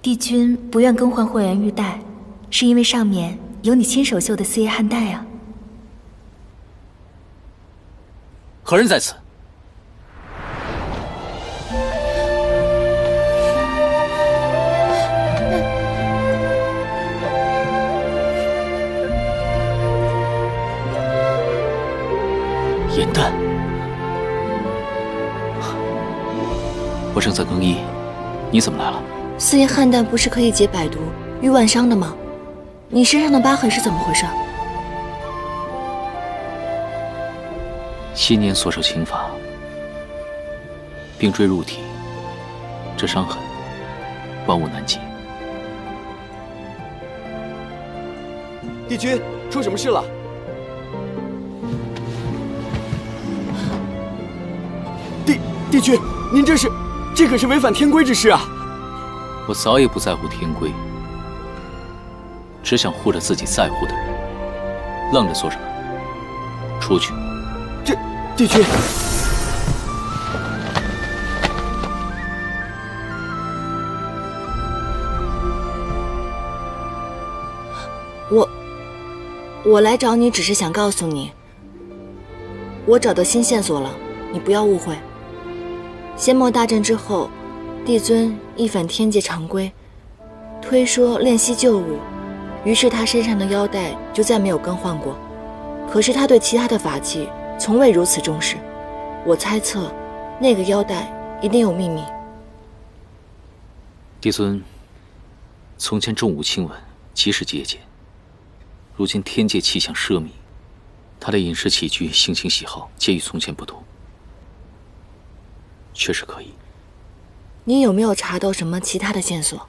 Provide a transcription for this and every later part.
帝君不愿更换霍元玉带，是因为上面有你亲手绣的四叶汉带啊。何人在此？颜淡，我正在更衣，你怎么来了？四叶汉带不是可以解百毒、愈万伤的吗？你身上的疤痕是怎么回事？昔年所受刑罚，病坠入体，这伤痕万物难解。帝君，出什么事了？帝君，您这可是违反天规之事啊！我早已不在乎天规，只想护着自己在乎的人。愣着做什么？出去！帝君，我来找你只是想告诉你，我找到新线索了，你不要误会。仙魔大战之后，帝尊一反天界常规，推说练习旧物，于是他身上的腰带就再没有更换过。可是他对其他的法器从未如此重视，我猜测那个腰带一定有秘密。帝尊从前重武轻文，极是节俭，如今天界气象奢靡，他的饮食起居、性情喜好皆与从前不同，确实可疑。你有没有查到什么其他的线索？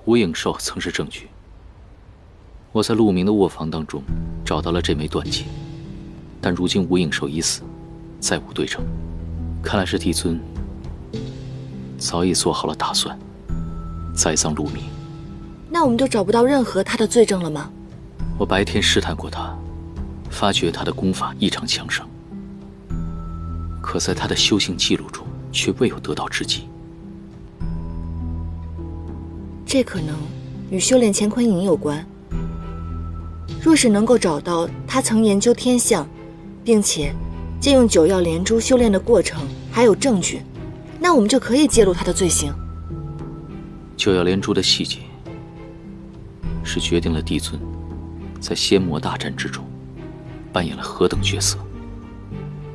吴影寿曾是证据。我在陆明的卧房当中找到了这枚断剑，但如今吴影寿已死，再无对证，看来是帝尊早已做好了打算，栽赃陆明。那我们就找不到任何他的罪证了吗？我白天试探过他，发觉他的功法异常强盛，可在他的修行记录中却未有得到之迹。这可能与修炼乾坤影有关。若是能够找到他曾研究天象，并且借用九曜连珠修炼的过程，还有证据，那我们就可以揭露他的罪行。九曜连珠的细节，是决定了帝尊在仙魔大战之中扮演了何等角色。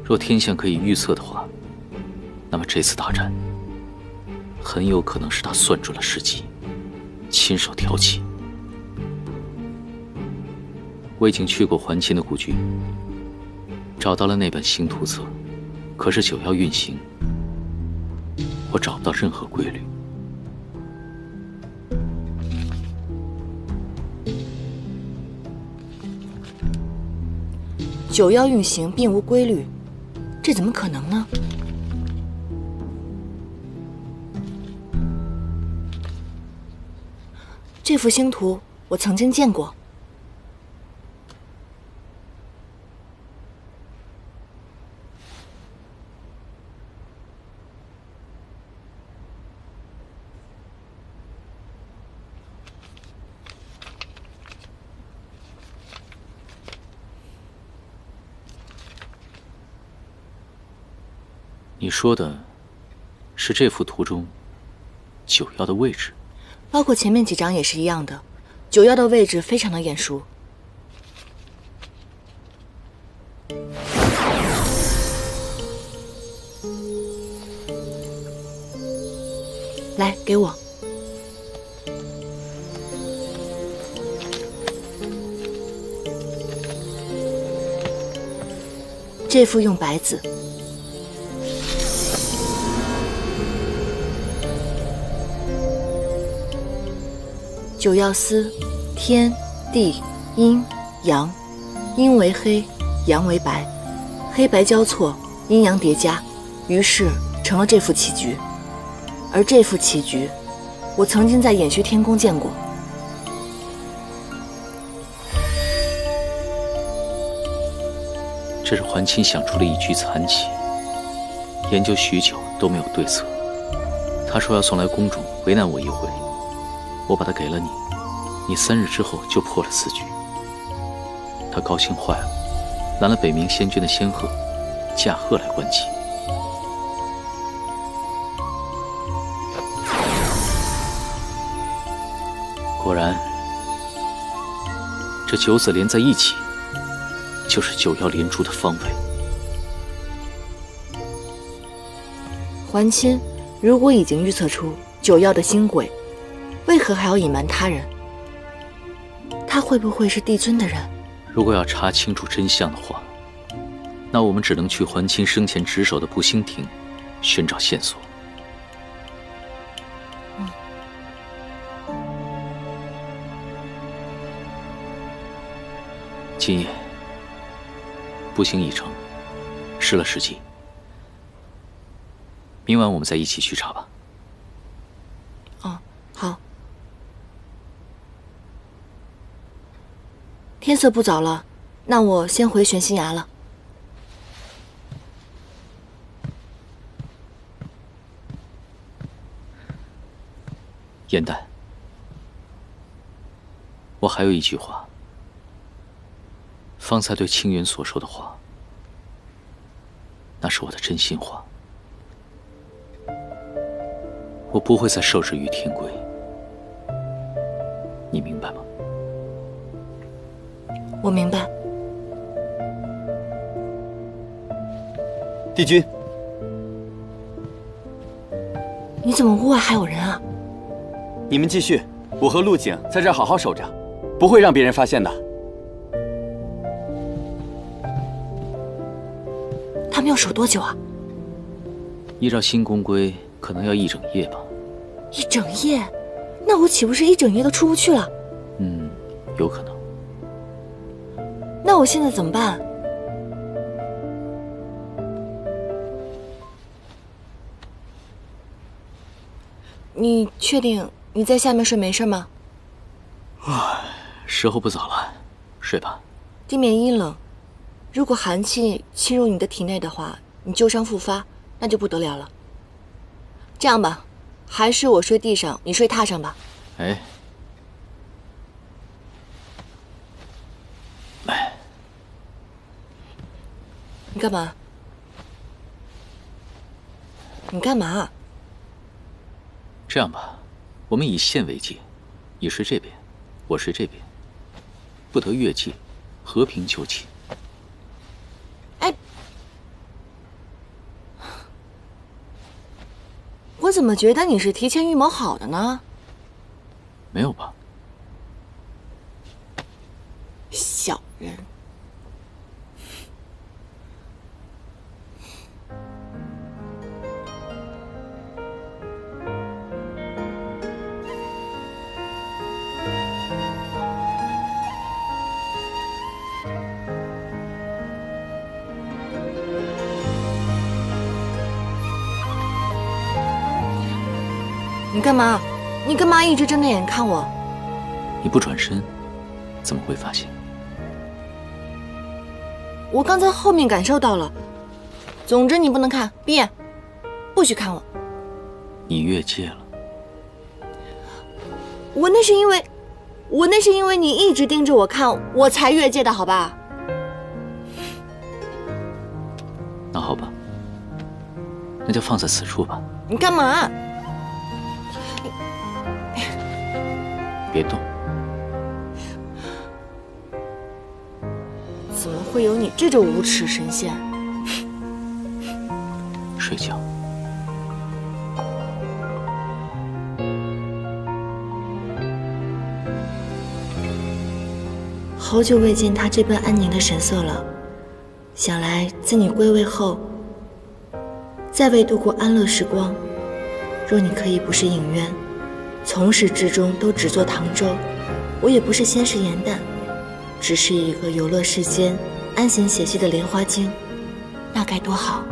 若天象可以预测的话，那么这次大战很有可能是他算准了时机，亲手挑起。我已经去过还秦的故居，找到了那本星图册，可是九曜运行，我找不到任何规律。九曜运行并无规律，这怎么可能呢？这幅星图我曾经见过。你说的是这幅图中九曜的位置？包括前面几张也是一样的，九曜的位置非常的眼熟。来，给我。这幅用白字。九曜司，天、地、阴、阳，阴为黑，阳为白，黑白交错，阴阳叠加，于是成了这副棋局。而这副棋局，我曾经在偃虚天宫见过。这是还秦想出了一局残棋，研究许久，都没有对策。他说要送来公主为难我一回，我把他给了你，你3日之后就破了此局。他高兴坏了，拦了北冥仙君的仙鹤，驾鹤来观祭。果然，这9子连在一起，就是9妖连珠的方位。桓钦如果已经预测出9妖的新轨，为何还要隐瞒他人？他会不会是帝尊的人？如果要查清楚真相的话，那我们只能去桓钦生前值守的步星亭寻找线索。今夜步行已成，失了时机。明晚我们再一起去查吧。哦，好。天色不早了，那我先回玄心崖了。燕丹，我还有一句话。方才对清源所说的话，那是我的真心话。我不会再受制于天规，你明白吗？我明白。帝君，你怎么屋外还有人啊？你们继续，我和陆景在这儿好好守着，不会让别人发现的。他们要守多久啊？依照新宫规，可能要1整夜吧。1整夜？那我岂不是1整夜都出不去了？有可能。那我现在怎么办？你确定你在下面睡没事吗？时候不早了，睡吧。地面阴冷，如果寒气侵入你的体内的话，你旧伤复发，那就不得了了。这样吧，还是我睡地上，你睡榻上吧。哎，你干嘛？你干嘛？这样吧，我们以线为界，你睡这边，我睡这边，不得越界，和平就寝。哎，我怎么觉得你是提前预谋好的呢？没有吧？小人。你干嘛？你干嘛一直睁着眼看我？你不转身，怎么会发现？我刚才后面感受到了。总之你不能看，闭眼，不许看我。你越界了。我那是因为你一直盯着我看，我才越界的，好吧？那好吧，那就放在此处吧。你干嘛？别动。怎么会有你这种无耻神仙？睡觉。好久未见他这般安宁的神色了，想来自你归位后，再未度过安乐时光。若你可以不是影渊，从始至终都只做唐周，我也不是仙食盐蛋，只是一个游乐世间、安闲写戏的莲花精，那该多好。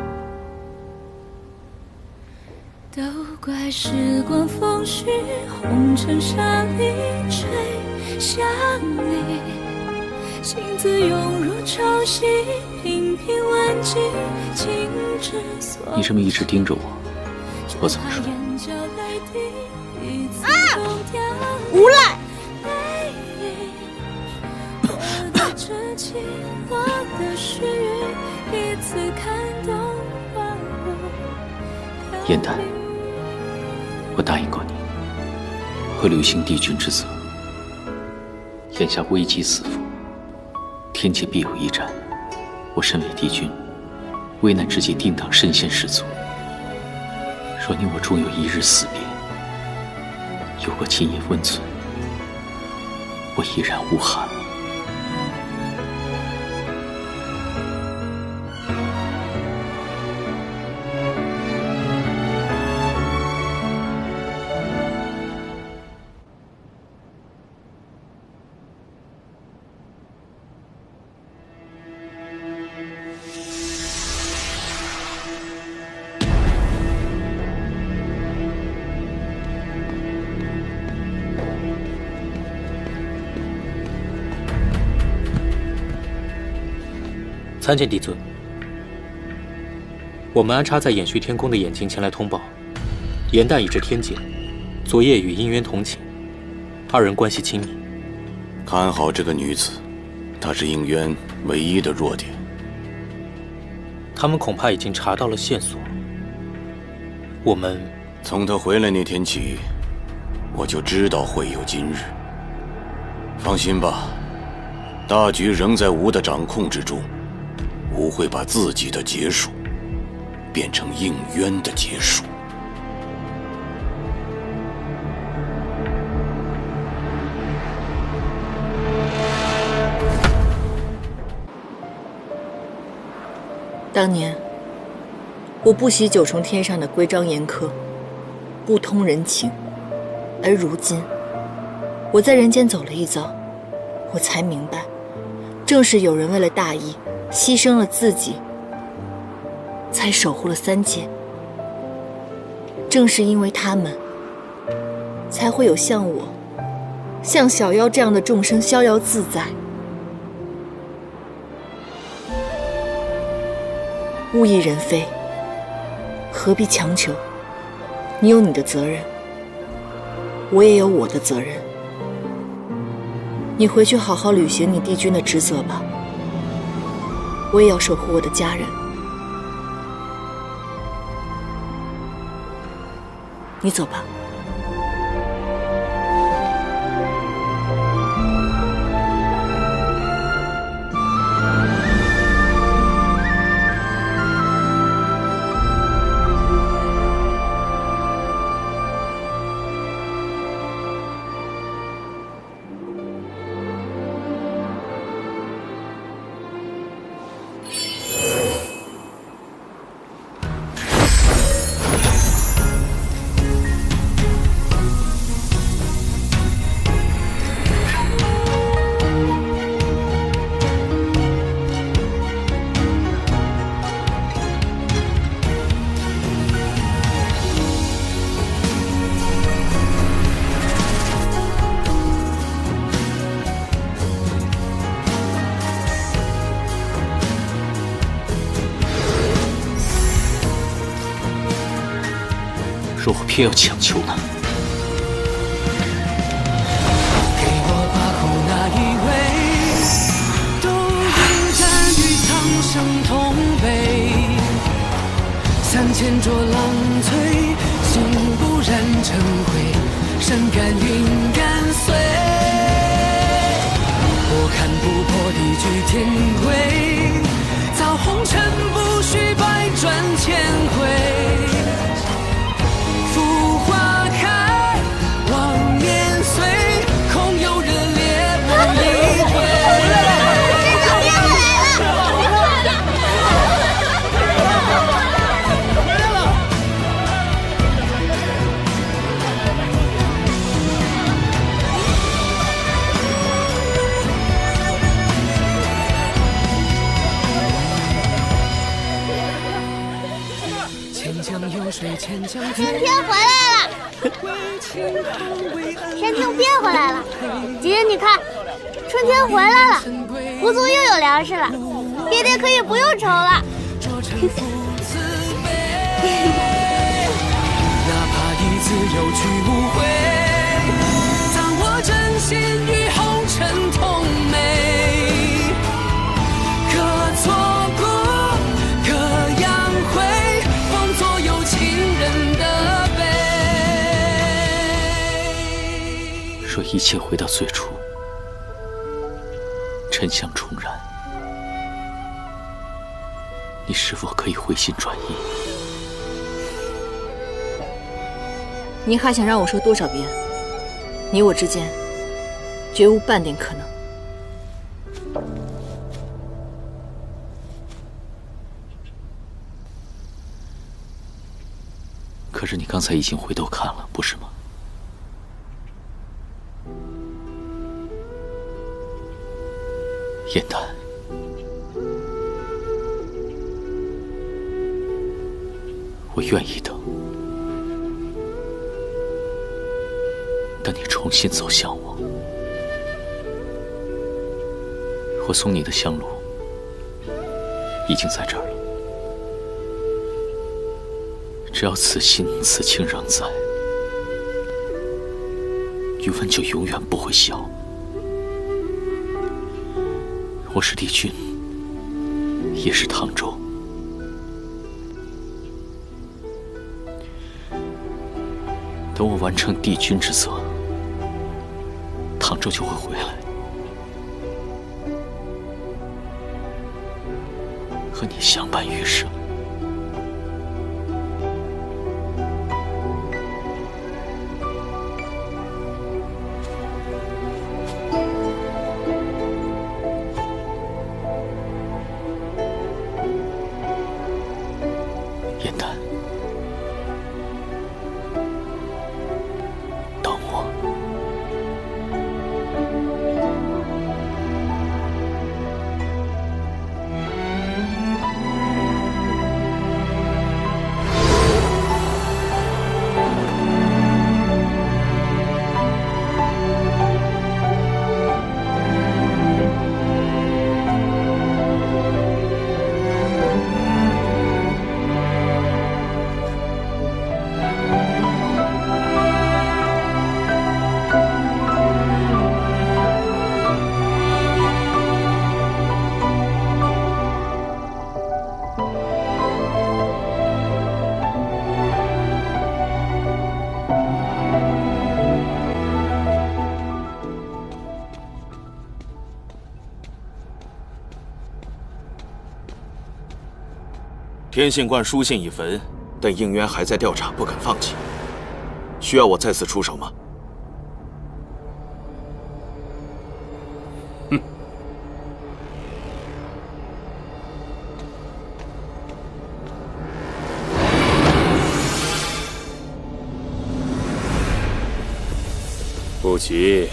都怪时光风絮，红尘沙砾吹向你，心字涌入潮汐，频频万击，情之所。你这么一直盯着我，我怎么说？啊！无赖！燕丹，我答应过你，会履行帝君之责。眼下危机四伏，天界必有一战。我身为帝君，危难之际定当身先士卒。若你我终有一日死别，有过金叶温存，我依然无憾。参见帝尊，我们安插在衍虚天宫的眼睛前来通报，颜旦已至天界，昨夜与姻渊同寝，二人关系亲密。看好这个女子，她是应渊唯一的弱点。他们恐怕已经查到了线索。我们从她回来那天起，我就知道会有今日。放心吧，大局仍在吾的掌控之中。吾会把自己的结束变成应渊的结束。当年我不喜九重天上的规章严苛，不通人情，而如今我在人间走了一遭，我才明白，正是有人为了大义牺牲了自己，才守护了三界。正是因为他们，才会有像我、像小妖这样的众生逍遥自在。物亦人非，何必强求？你有你的责任，我也有我的责任。你回去好好履行你帝君的职责吧。我也要守护我的家人。你走吧。若我偏要强求呢？给我把后那一位，独饮战与苍生同悲。3000浊浪摧，心不染尘灰，身甘云干碎。我看不破地居天规，造红尘不须百转千回。春天回来了，山丘变回来了。姐姐，你看，春天回来了，狐族又有粮食了，爹爹可以不用愁了。自有去无回。葬我真心于红尘痛美，可错过，可扬回，放左右情人的悲。若一切回到最初，真相重燃，你是否可以回心转意？你还想让我说多少遍？你我之间绝无半点可能。可是你刚才已经回头看了，不是吗？燕丹，我愿意等，等你重新走向我。我送你的香炉已经在这儿了，只要此心此情仍在，余温就永远不会消。我是帝君，也是唐周。等我完成帝君之责，唐周就会回来，和你相伴余生。燕丹，等我。天信观书信已焚，但应渊还在调查，不肯放弃。需要我再次出手吗？哼！不急，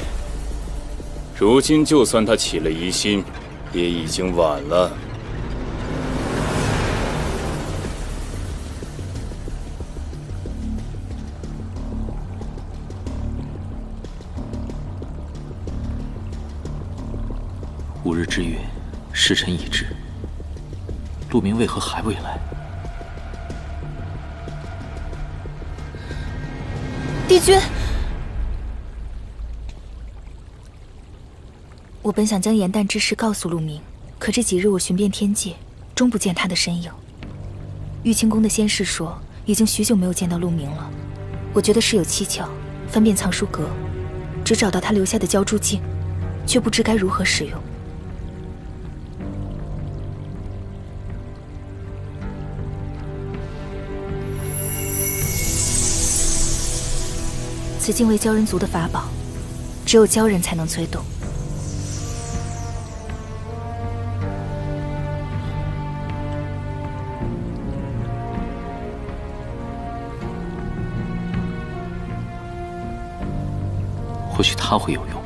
如今就算他起了疑心，也已经晚了。5日之约，时辰已至，陆明为何还未来？帝君，我本想将严诞之事告诉陆明，可这几日我寻遍天界，终不见他的身影。玉清宫的仙士说，已经许久没有见到陆明了。我觉得事有蹊跷，翻遍藏书阁，只找到他留下的胶珠镜，却不知该如何使用。此镜为鲛人族的法宝，只有鲛人才能催动。或许它会有用。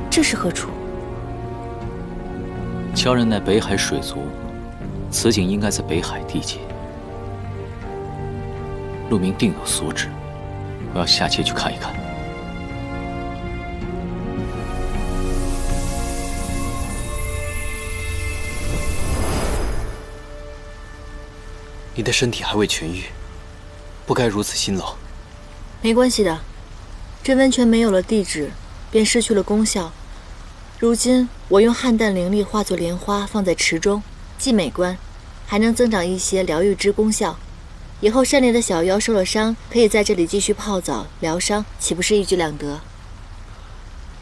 这是何处？鲛人乃北海水族，此景应该在北海地界。陆明定有所指，我要下界去看一看。你的身体还未痊愈，不该如此辛劳。没关系的，这温泉没有了地质，便失去了功效。如今我用汉淡灵力化作莲花放在池中，既美观，还能增长一些疗愈之功效。以后山里的小妖受了伤，可以在这里继续泡澡疗伤，岂不是一举两得？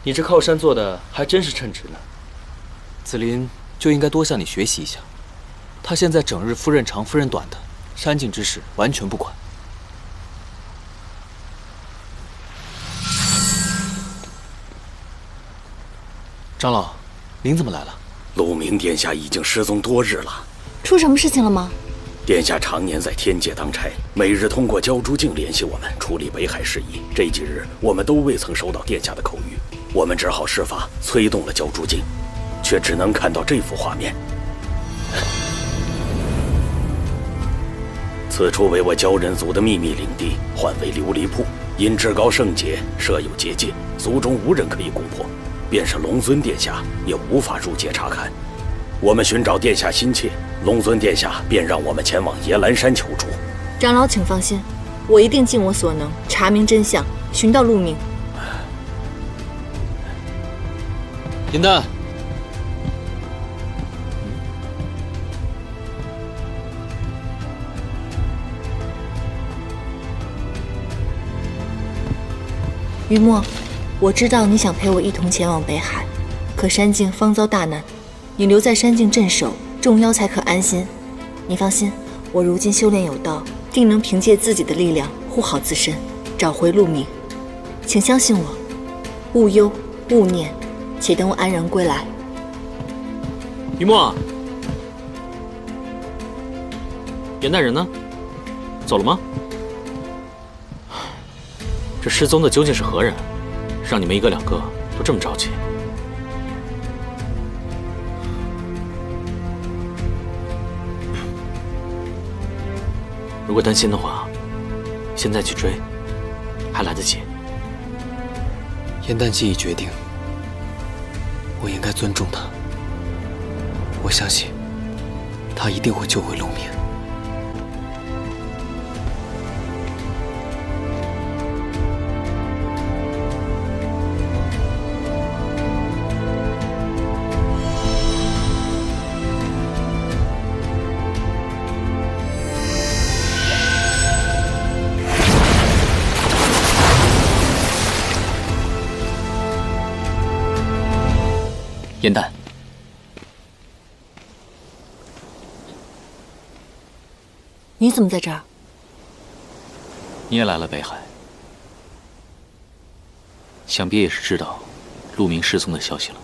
你这靠山做的还真是称职呢。紫菱就应该多向你学习一下。他现在整日夫人长夫人短的，山境之事完全不管。长老，您怎么来了？陆明殿下已经失踪多日了。出什么事情了吗？殿下常年在天界当差，每日通过焦珠镜联系我们处理北海事宜。这几日我们都未曾收到殿下的口谕，我们只好施法催动了焦珠镜，却只能看到这幅画面。此处为我鲛人族的秘密领地，唤为琉璃瀑，因至高圣洁，设有结界，族中无人可以攻破，便是龙尊殿下也无法入界查看。我们寻找殿下心切，龙尊殿下便让我们前往野兰山求助。长老请放心，我一定尽我所能查明真相，寻到陆明。银丹，于墨，我知道你想陪我一同前往北海，可山境方遭大难，你留在山境镇守，众妖才可安心。你放心，我如今修炼有道，定能凭借自己的力量护好自身，找回陆明。请相信我，勿忧勿念，且等我安然归来。于墨，严大人呢？走了吗？这失踪的究竟是何人？让你们一个两个都这么着急？如果担心的话，现在去追，还来得及。严丹既已决定，我应该尊重他。我相信，他一定会救回陆明。严丹，你怎么在这儿？你也来了北海，想必也是知道陆明失踪的消息了。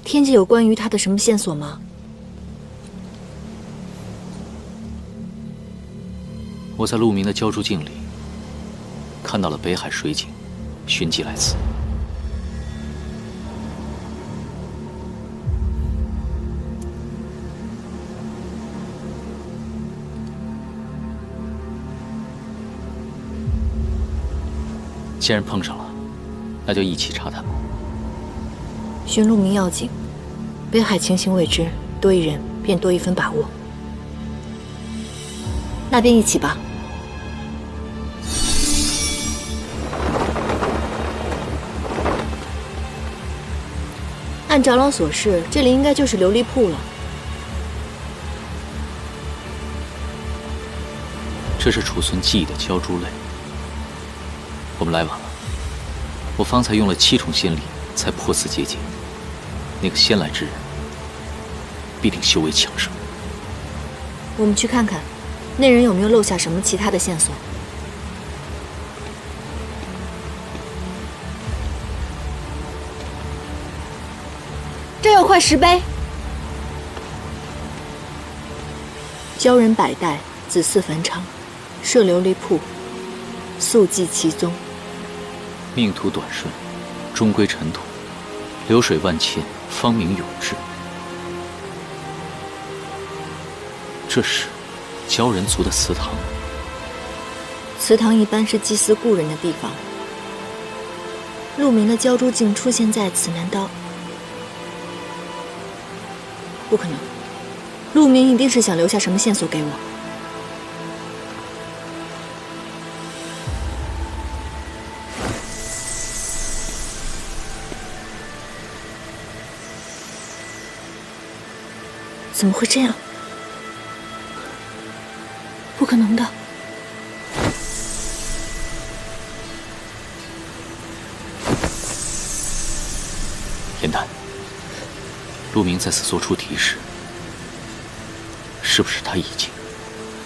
天界有关于他的什么线索吗？我在陆明的鲛珠镜里看到了北海水井，寻迹来此。既然碰上了，那就一起查探吧。寻陆明要紧，北海情形未知，多一人便多一分把握。那便一起吧。按长老所示，这里应该就是琉璃瀑了。这是储存记忆的鲛珠泪。我们来晚了，我方才用了7重仙力才破此结界，那个先来之人必定修为强盛。我们去看看，那人有没有漏下什么其他的线索。这有块石碑，鲛人百代，子嗣繁昌，设琉璃瀑，速记其踪。命途短顺，终归尘土；流水万千，方名永志。这是鲛人族的祠堂。祠堂一般是祭祀故人的地方，陆明的鲛珠镜出现在此，难道不可能？陆明一定是想留下什么线索给我。怎么会这样？不可能的！严丹，陆明在此做出提示，是不是他已经？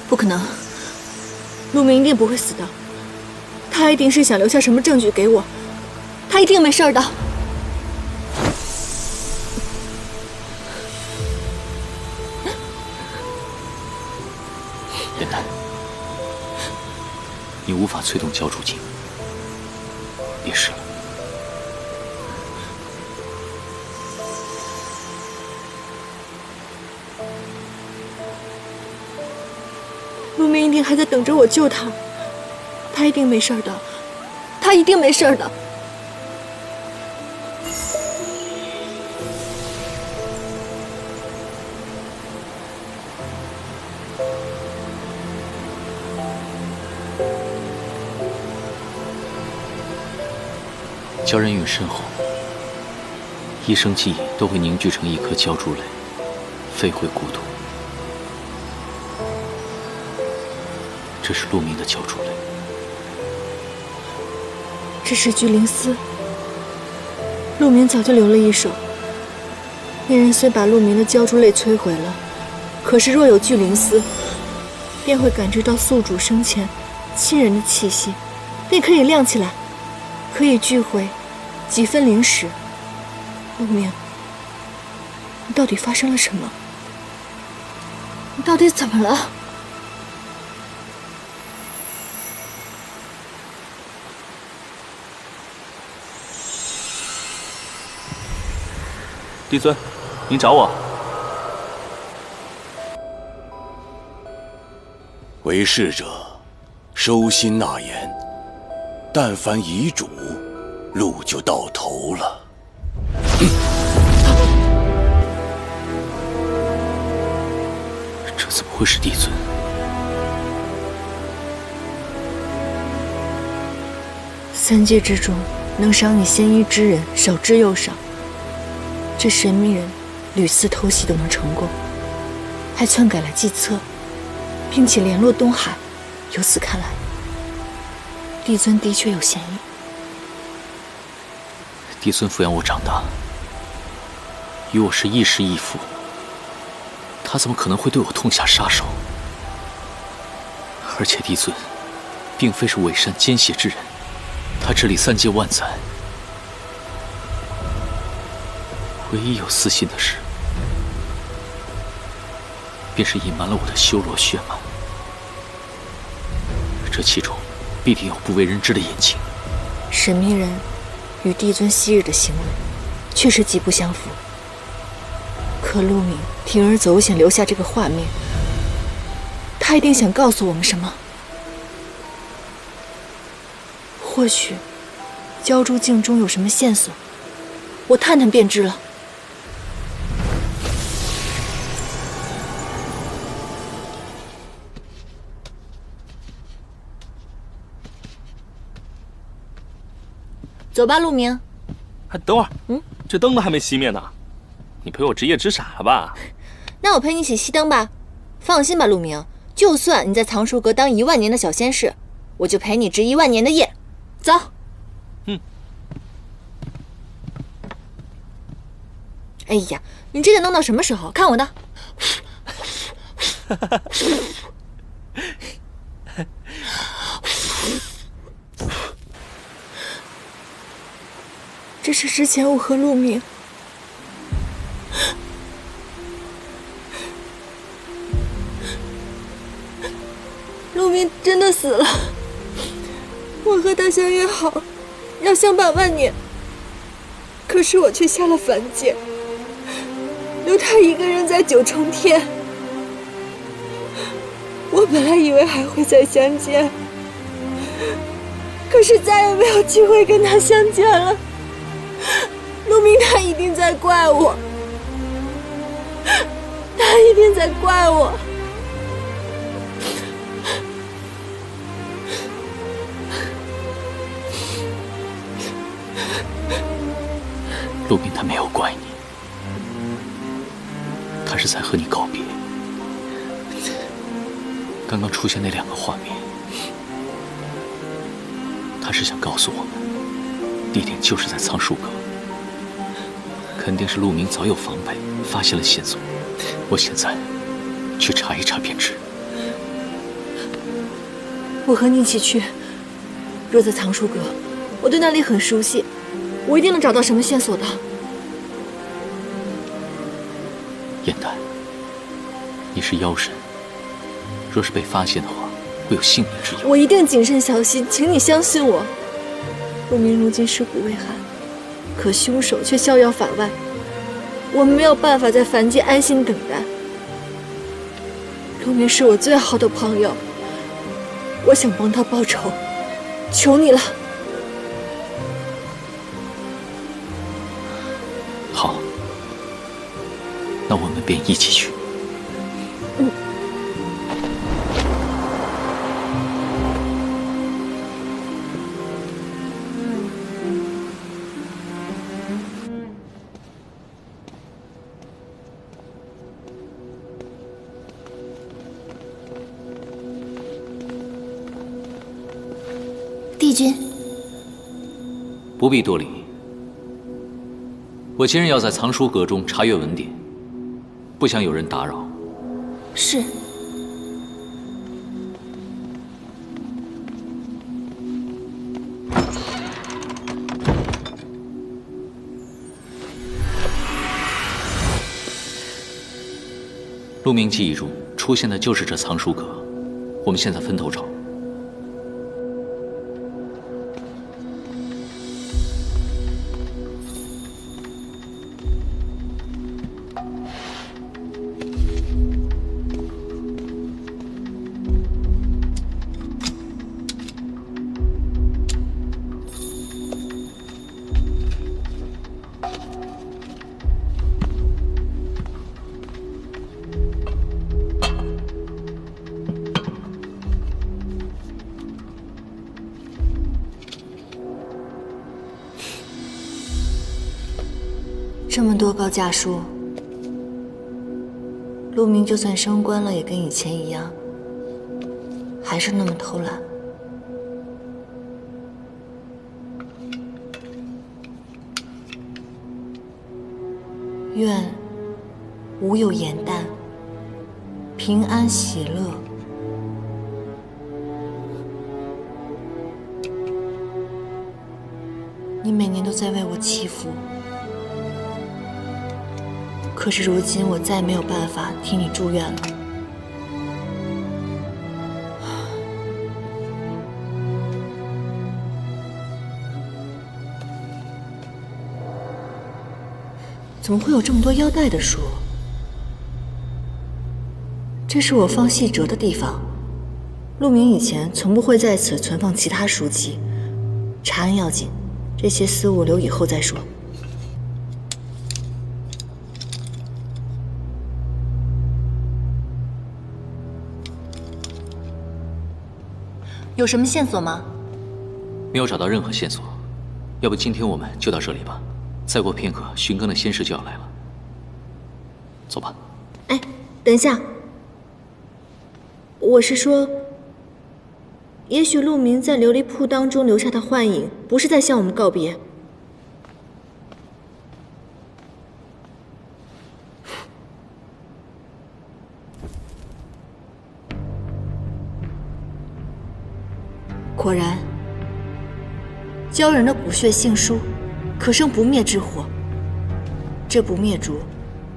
不可能，陆明一定不会死的，他一定是想留下什么证据给我，他一定没事的。严丹，你无法催动鲛珠镜，别试了。陆明一定还在等着我救他，他一定没事的，他一定没事的。鲛人陨身后，一生记忆都会凝聚成一颗鲛珠泪，飞回故土。这是陆明的鲛珠泪。这是聚灵丝，陆明早就留了一手。那人虽把陆明的鲛珠泪摧毁了，可是若有聚灵丝，便会感知到宿主生前亲人的气息，便可以亮起来，可以聚回几分灵石。陆明，你到底发生了什么？你到底怎么了？帝尊，您找我？为逝者，收心纳言，但凡遗嘱，路就到头了。这怎么会是帝尊？三界之中，能赏你仙医之人少之又少。这神秘人屡次偷袭都能成功，还篡改了计策，并且联络东海。由此看来，帝尊的确有嫌疑。帝尊抚养我长大，与我是亦师亦父，他怎么可能会对我痛下杀手？而且帝尊并非是伪善奸邪之人，他治理三界万载，唯一有私心的事，便是隐瞒了我的修罗血脉。这其中必定有不为人知的隐情。神秘人与帝尊昔日的行为确实极不相符，可陆明铤而走险留下这个画面，他一定想告诉我们什么。或许鲛珠镜中有什么线索，我探探便知了。走吧，陆明。等会儿，这灯都还没熄灭呢，你陪我值夜值傻了吧？那我陪你一起熄灯吧。放心吧，陆明，就算你在藏书阁当10000年的小仙士，我就陪你值10000年的夜。走。哎呀，你这个弄到什么时候？看我的。这是之前我和陆明陆明真的死了，我和他相约好要相伴万年，可是我却下了凡界，留他一个人在九重天。我本来以为还会再相见，可是再也没有机会跟他相见了。陆明他一定在怪我，他一定在怪我。陆明他没有怪你，他是在和你告别。刚刚出现那2个画面，他是想告诉我们，地点就是在苍树阁，肯定是陆明早有防备，发现了线索。我现在去查一查便知。我和你一起去。若在藏书阁，我对那里很熟悉，我一定能找到什么线索的。燕丹，你是妖神，若是被发现的话，会有性命之忧。我一定谨慎小心，请你相信我。陆明如今尸骨未寒，可凶手却逍遥法外，我们没有办法在凡间安心等待。陆明是我最好的朋友，我想帮他报仇，求你了。好，那我们便一起去。帝君，不必多礼。我今日要在藏书阁中查阅文典，不想有人打扰。是。陆明记忆中出现的就是这藏书阁，我们现在分头找。这么多高价书，陆明就算升官了，也跟以前一样，还是那么偷懒。愿无有言淡，平安喜乐。你每年都在为我祈福。可是如今我再没有办法替你祝愿了。怎么会有这么多腰带的书？这是我放细折的地方。陆明以前从不会在此存放其他书籍，查案要紧，这些私物留以后再说。有什么线索吗？没有找到任何线索，要不今天我们就到这里吧。再过片刻，巡更的仙士就要来了。走吧。哎，等一下，我是说，也许陆明在琉璃铺当中留下的幻影，不是在向我们告别。果然，鲛人的骨血杏书，可生不灭之火。这不灭珠，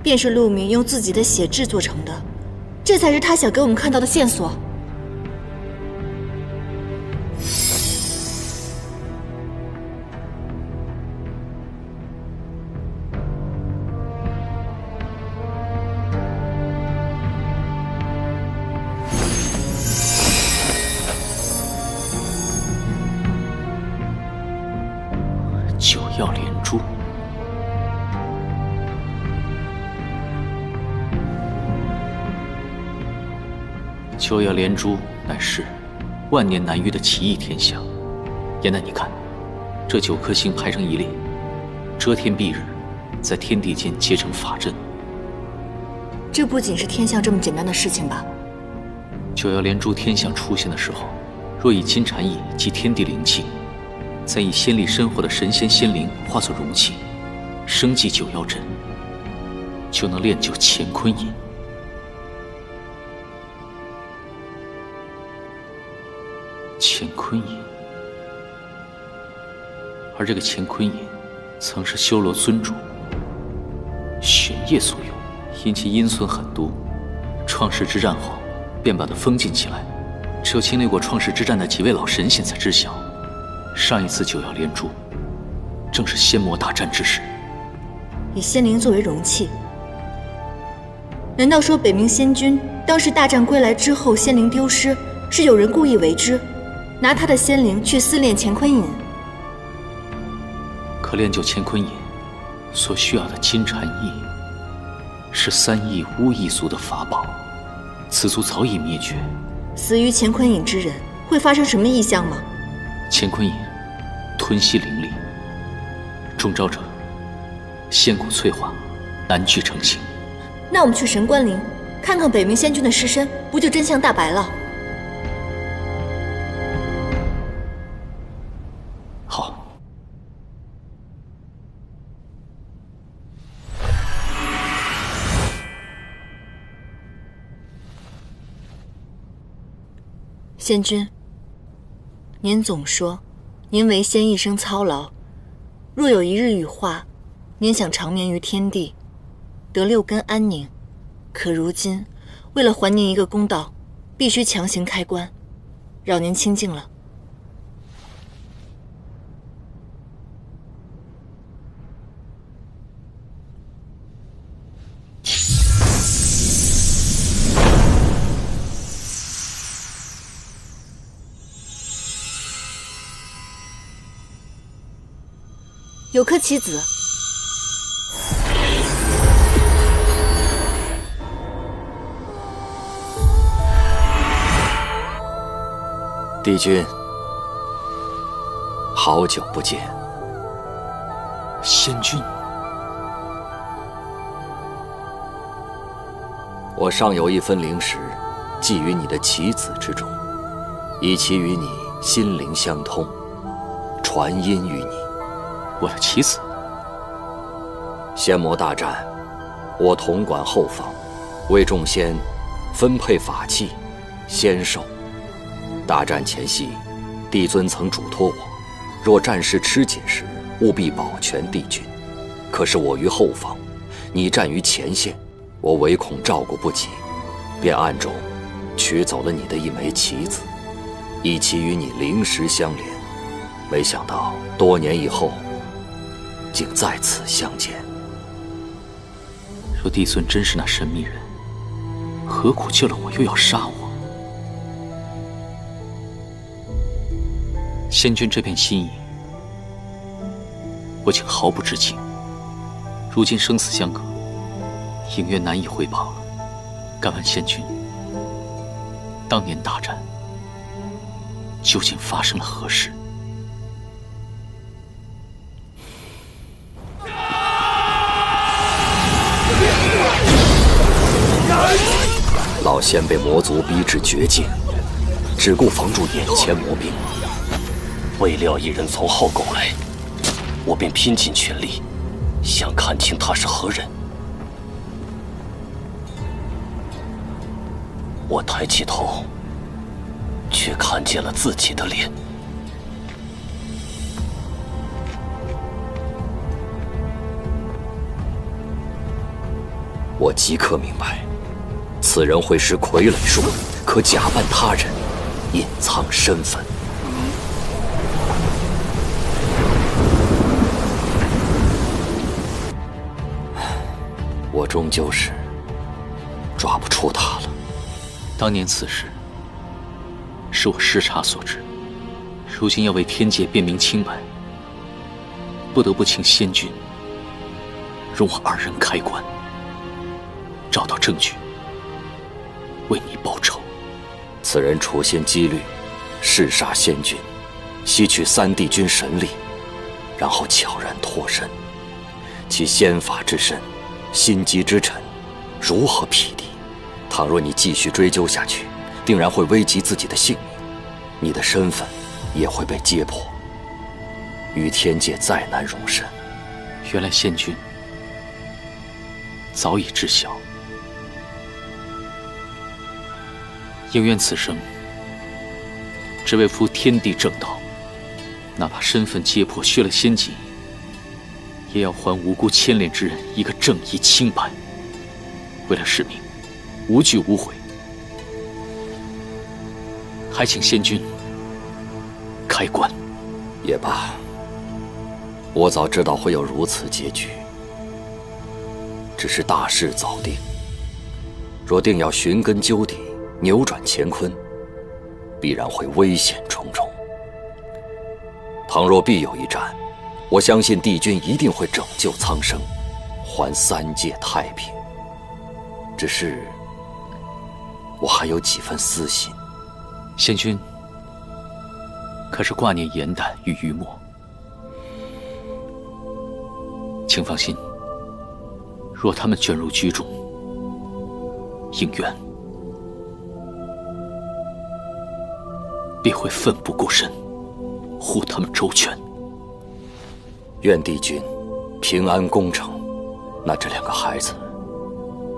便是陆明用自己的血制作成的，这才是他想给我们看到的线索。珠。九曜连珠乃是万年难遇的奇异天象。严旦，你看，这9颗星排成一列，遮天蔽日，在天地间结成法阵。这不仅是天象这么简单的事情吧？九曜连珠天象出现的时候，若以金蝉翼及天地灵气，再以仙力深厚的神仙仙灵化作容器，生祭九曜阵，就能炼就乾坤银。乾坤银，而这个乾坤银，曾是修罗尊主玄烨所用，因其阴损狠毒，创世之战后便把它封禁起来，只有经历过创世之战的几位老神仙才知晓。上一次九曜连珠，正是仙魔大战之时。以仙灵作为容器，难道说北冥仙君当时大战归来之后，仙灵丢失，是有人故意为之，拿他的仙灵去私炼乾坤银？可炼就乾坤银所需要的金蝉翼，是3亿巫异族的法宝，此族早已灭绝。死于乾坤银之人会发生什么异象吗？乾坤银吞吸灵力，中招者仙骨淬化，难聚成形。那我们去神官陵看看北冥仙君的尸身，不就真相大白了？好。仙君，您总说您为仙一生操劳，若有一日羽化，您想长眠于天地，得6根安宁。可如今为了还您一个公道，必须强行开棺，扰您清静了。有颗棋子，帝君，好久不见。仙君，我尚有一分灵石，寄于你的棋子之中，以其与你心灵相通，传音于你。我的棋子。仙魔大战，我统管后方，为众仙分配法器、仙兽。大战前夕，帝尊曾嘱托我，若战事吃紧时，务必保全帝君。可是我于后方，你战于前线，我唯恐照顾不及，便暗中取走了你的一枚棋子，以其与你灵石相连。没想到多年以后，竟在此相见。若帝尊真是那神秘人，何苦救了我又要杀我？仙君这片心意，我竟毫不知情。如今生死相隔，隐约难以回报了。敢问仙君，当年大战究竟发生了何事？老仙被魔族逼至绝境，只顾防住眼前魔兵。未料一人从后拱来，我便拼尽全力，想看清他是何人。我抬起头，却看见了自己的脸。我即刻明白，此人会施傀儡术，可假扮他人，隐藏身份。我终究是抓不出他了。当年此事是我失察所致，如今要为天界辨明清白，不得不请仙君容我二人开棺，找到证据，为你报仇。此人处心积虑，弑杀仙君，吸取三帝君神力，然后悄然脱身。其仙法之深，心机之沉，如何匹敌？倘若你继续追究下去，定然会危及自己的性命，你的身份也会被揭破，于天界再难容身。原来仙君早已知晓，应愿此生只为扶天地正道，哪怕身份揭破，削了仙籍，也要还无辜牵连之人一个正义清白。为了使命，无惧无悔，还请仙君开棺。也罢，我早知道会有如此结局，只是大势早定，若定要寻根究底，扭转乾坤，必然会危险重重。倘若必有一战，我相信帝君一定会拯救苍生，还三界太平。只是我还有几分私心。仙君可是挂念颜淡与于墨？请放心，若他们卷入局中，应愿必会奋不顾身，护他们周全。愿帝君平安功成，那这两个孩子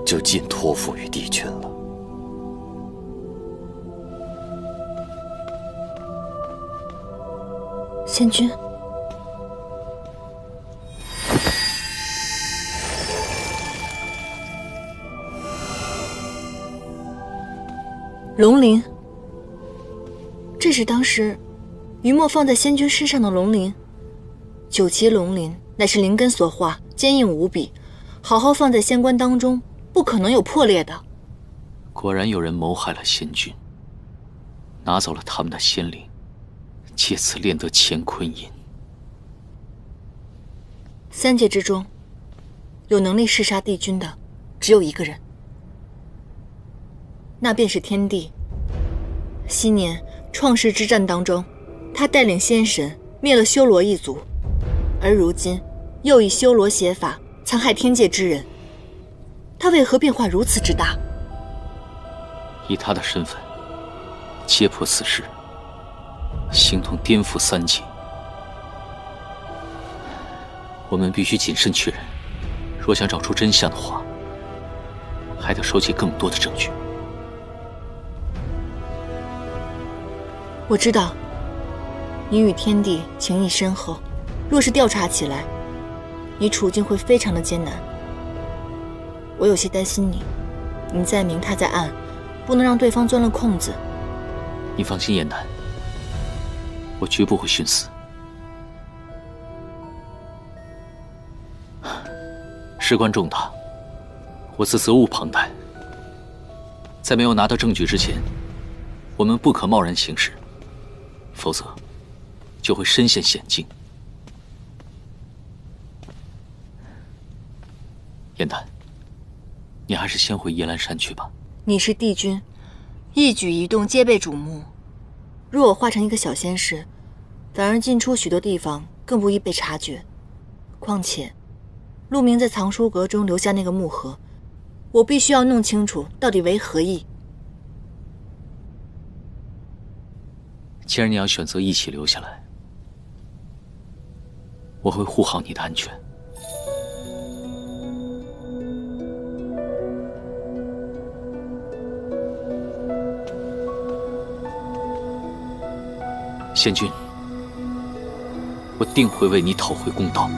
就尽托付于帝君了。仙君，龙鳞，这是当时于墨放在仙君身上的龙鳞。九旗龙鳞乃是灵根所化，坚硬无比，好好放在仙棺当中，不可能有破裂的。果然有人谋害了仙君，拿走了他们的仙灵，借此炼得乾坤银。三界之中，有能力弑杀帝君的，只有一个人，那便是天帝。昔年创世之战当中，他带领仙神灭了修罗一族，而如今又以修罗邪法残害天界之人，他为何变化如此之大？以他的身份揭破此事，形同颠覆三界。我们必须谨慎确认，若想找出真相的话，还得收集更多的证据。我知道你与天帝情谊深厚，若是调查起来，你处境会非常的艰难。我有些担心你，你在明，他在暗，不能让对方钻了空子。你放心，颜淡，我绝不会寻死。事关重大，我自责无旁贷。在没有拿到证据之前，我们不可贸然行事，否则就会身陷险境。颜淡，你还是先回夜兰山去吧。你是帝君，一举一动皆被瞩目。若我化成一个小仙士，反而进出许多地方更不易被察觉。况且陆明在藏书阁中留下那个木盒，我必须要弄清楚到底为何意。既然你要选择一起留下来，我会护好你的安全。仙君，我定会为你讨回公道。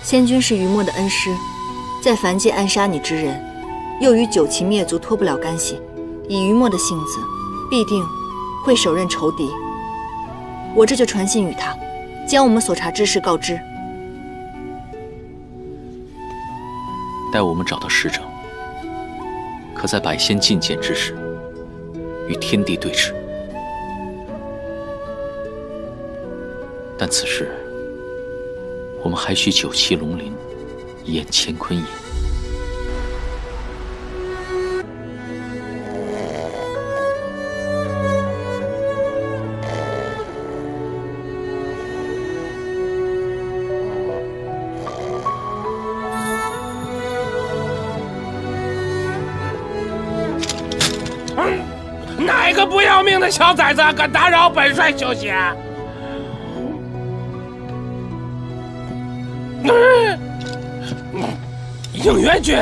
仙君是于墨的恩师，在凡界暗杀你之人，又与九旗灭族脱不了干系。以于墨的性子，必定会手刃仇敌。我这就传信于他，将我们所查之事告知。待我们找到实证，可在百仙进谏之时，与天地对峙。但此时，我们还需九栖龙鳞，掩乾坤也。哪个不要命的小崽子敢打扰本帅休息？应元君，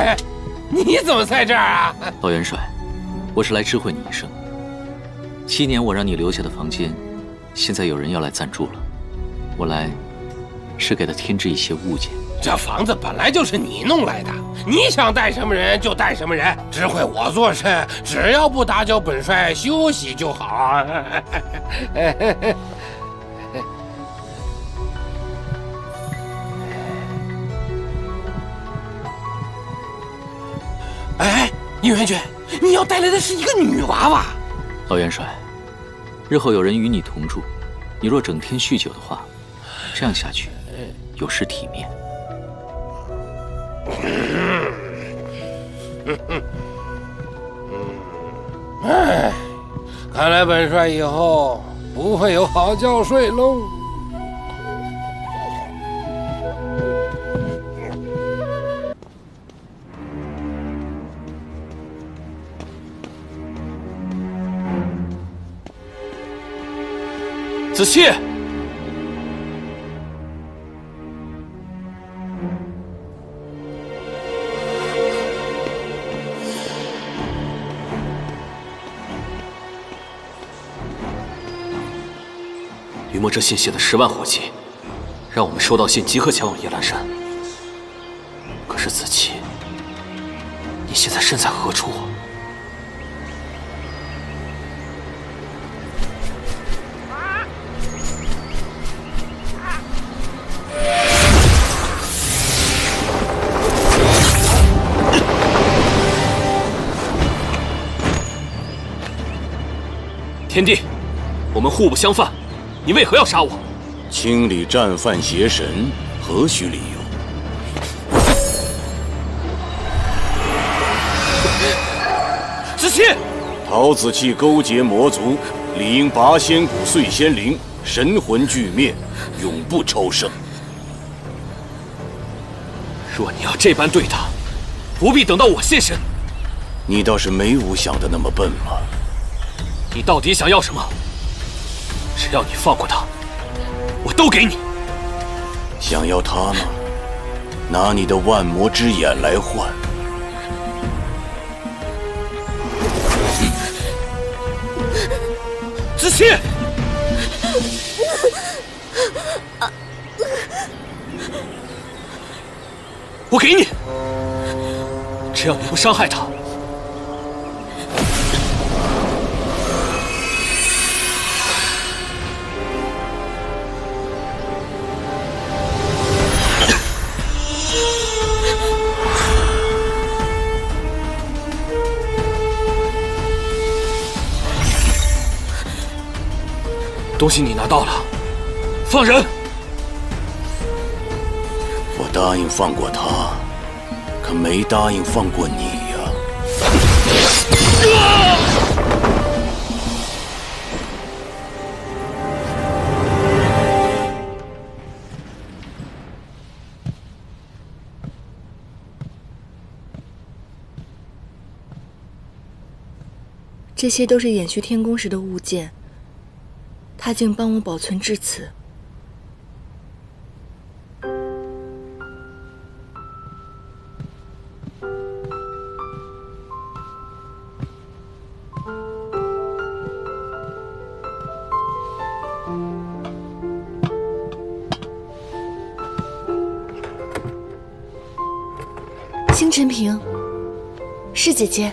你怎么在这儿啊？老元帅，我是来知会你一声。7年我让你留下的房间，现在有人要来暂住了。我来，是给他添置一些物件。这房子本来就是你弄来的，你想带什么人就带什么人，知会我做甚，只要不打搅本帅休息就好。哎，应元君，你要带来的是一个女娃娃。老元帅，日后有人与你同住，你若整天酗酒的话，这样下去有失体面。哎，看来本帅以后不会有好觉睡喽。子期，雨墨这信写的10万火急，让我们收到信即刻前往夜兰山。可是子期，你现在身在何处啊？天帝，我们互不相犯，你为何要杀我？清理战犯邪神，何须理由？子期，陶子期勾结魔族，理应拔仙骨碎仙灵，神魂俱灭，永不超生。若你要这般对他，不必等到我现身。你倒是没我想的那么笨了。你到底想要什么？只要你放过他，我都给你。想要他吗？拿你的万魔之眼来换。子期，我给你，只要你不伤害他。东西你拿到了，放人。我答应放过他，可没答应放过你呀。这些都是演虚天宫时的物件。他竟帮我保存至此。星辰屏，是姐姐。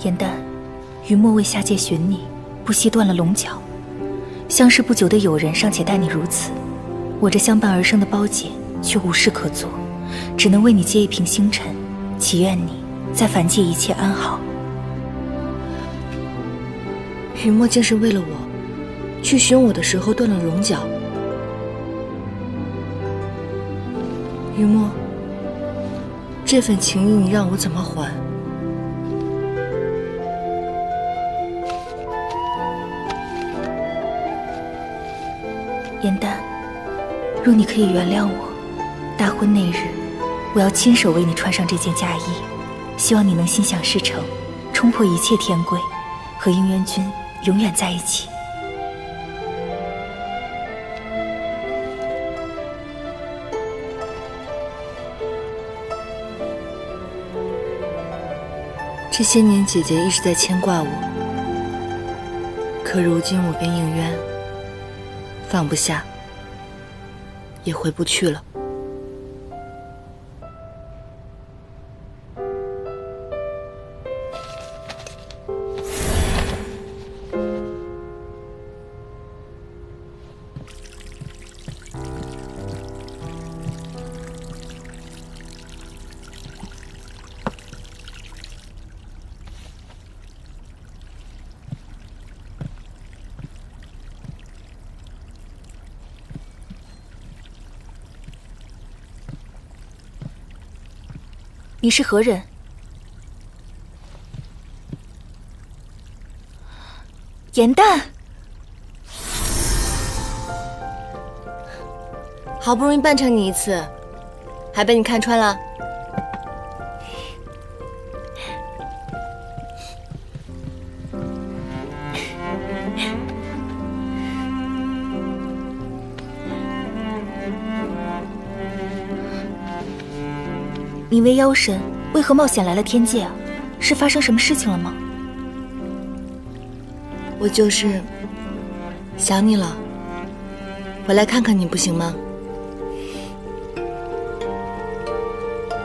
颜淡，余墨为下界寻你，不惜断了龙角。相识不久的友人尚且待你如此，我这相伴而生的胞姐却无事可做，只能为你接一瓶星辰，祈愿你在凡界一切安好。雨墨竟是为了我，去寻我的时候断了龙角。雨墨，这份情谊你让我怎么还？颜淡，若你可以原谅我，大婚那日，我要亲手为你穿上这件嫁衣，希望你能心想事成，冲破一切天规，和应元君永远在一起。这些年姐姐一直在牵挂我，可如今我跟应渊放不下，也回不去了。你是何人？颜淡，好不容易扮成你一次，还被你看穿了。你为妖神，为何冒险来了天界啊？是发生什么事情了吗？我就是想你了，回来看看你不行吗？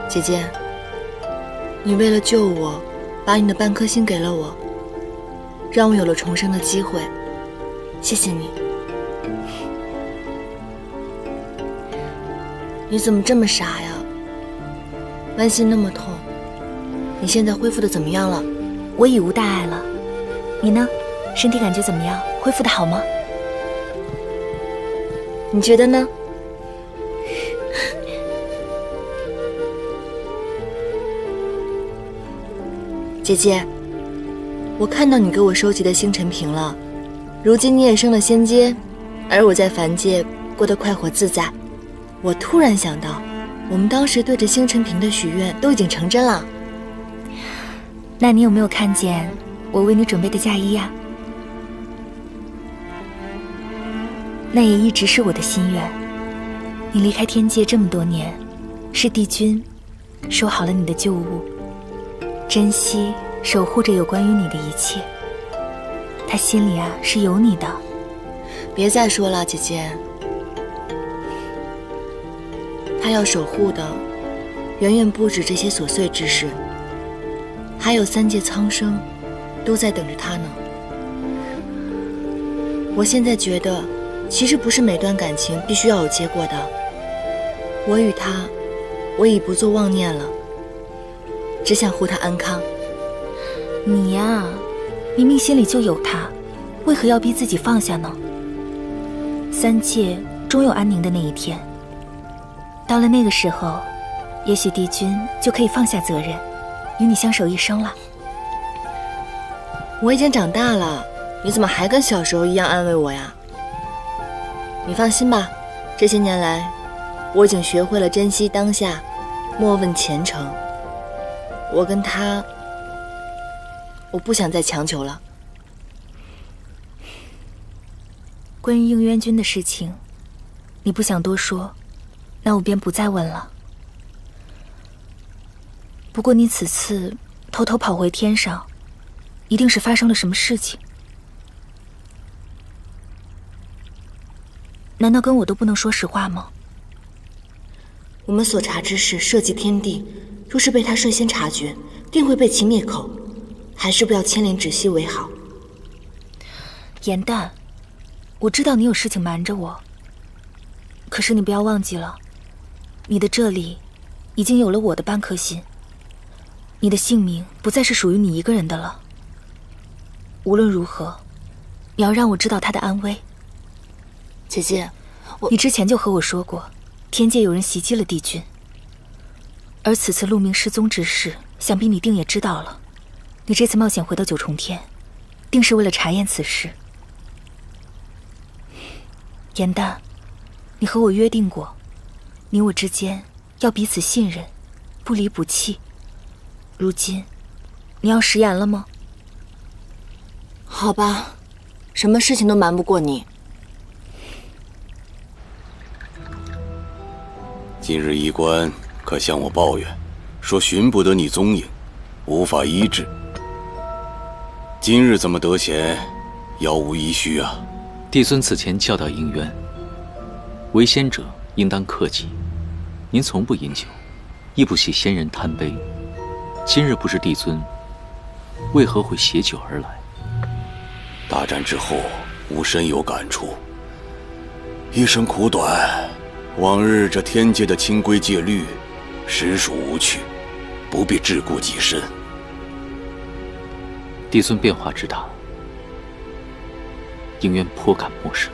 姐姐，你为了救我，把你的半颗心给了我，让我有了重生的机会，谢谢你。你怎么这么傻呀？剜心那么痛，你现在恢复的怎么样了？我已无大碍了。你呢？身体感觉怎么样？恢复的好吗？你觉得呢？姐姐，我看到你给我收集的星辰瓶了。如今你也升了仙阶，而我在凡界过得快活自在。我突然想到，我们当时对着星辰瓶的许愿都已经成真了。那你有没有看见我为你准备的嫁衣呀？那也一直是我的心愿。你离开天界这么多年，是帝君收好了你的旧物，珍惜守护着有关于你的一切。他心里啊是有你的。别再说了，姐姐。他要守护的远远不止这些琐碎之事，还有三界苍生都在等着他呢。我现在觉得，其实不是每段感情必须要有结果的。我与他，我已不做妄念了，只想护他安康。你呀，明明心里就有他，为何要逼自己放下呢？三界终有安宁的那一天。到了那个时候，也许帝君就可以放下责任，与你相守一生了。我已经长大了，你怎么还跟小时候一样安慰我呀？你放心吧，这些年来，我已经学会了珍惜当下，莫问前程。我跟他，我不想再强求了。关于应渊君的事情，你不想多说，那我便不再问了。不过你此次偷偷跑回天上，一定是发生了什么事情。难道跟我都不能说实话吗？我们所查之事涉及天地，若是被他率先察觉，定会被其灭口，还是不要牵连芷溪为好。颜淡，我知道你有事情瞒着我，可是你不要忘记了，你的这里已经有了我的半颗心。你的性命不再是属于你一个人的了。无论如何，你要让我知道他的安危。姐姐，你之前就和我说过，天界有人袭击了帝君，而此次陆明失踪之事，想必你定也知道了。你这次冒险回到九重天，定是为了查验此事。颜淡，你和我约定过，你我之间要彼此信任，不离不弃。如今，你要食言了吗？好吧，什么事情都瞒不过你。今日一关可向我抱怨，说寻不得你踪影，无法医治。今日怎么得闲，杳无遗虚啊？帝孙此前教导应渊，为仙者应当克己。您从不饮酒，亦不喜仙人贪杯。今日不知帝尊为何会携酒而来？大战之后，吾深有感触。一生苦短，往日这天界的清规戒律，实属无趣，不必桎梏己身。帝孙变化之大，应渊颇感陌生。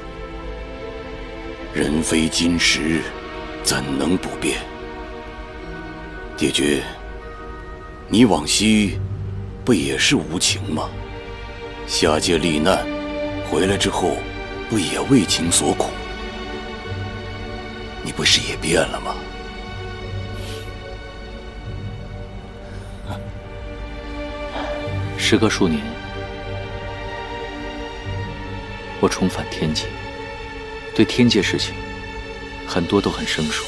人非金石，怎能不变？帝君，你往昔不也是无情吗？下界历难，回来之后不也为情所苦？你不是也变了吗？时隔数年，我重返天界，对天界事情很多都很生疏，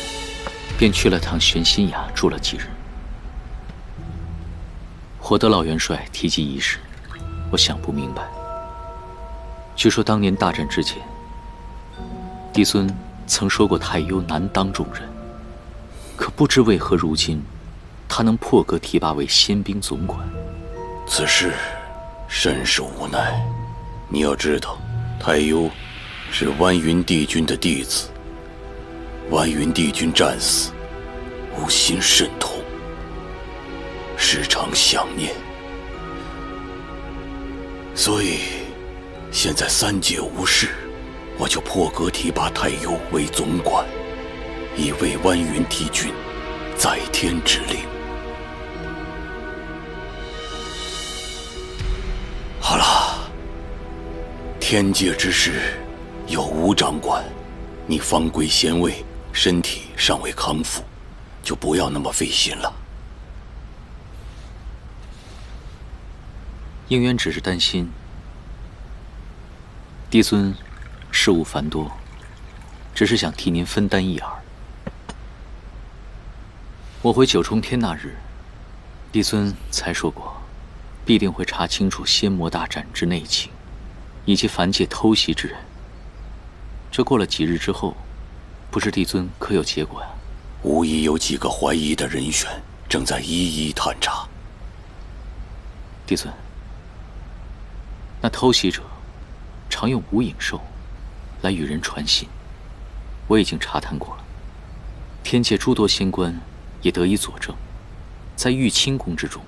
便去了趟玄心崖住了几日。获得老元帅提及一事，我想不明白。据说当年大战之前，帝孙曾说过太幽难当重任，可不知为何如今他能破格提拔为仙兵总管。此事甚是无奈。你要知道，太幽是湾云帝君的弟子，湾云帝君战死，吾心甚痛，时常想念。所以现在三界无事，我就破格提拔太幽为总管，以为湾云帝君在天之灵。好了，天界之事有吴掌管，你方归仙位，身体尚未康复，就不要那么费心了。应渊只是担心帝尊事务繁多，只是想替您分担一二。我回九重天那日，帝尊才说过，必定会查清楚仙魔大战之内情，以及凡界偷袭之人。这过了几日之后，不知帝尊可有结果呀？无疑有几个怀疑的人选，正在一一探查。帝尊，那偷袭者常用无影兽来与人传信，我已经查探过了。天界诸多仙官也得以佐证，在玉清宫之中，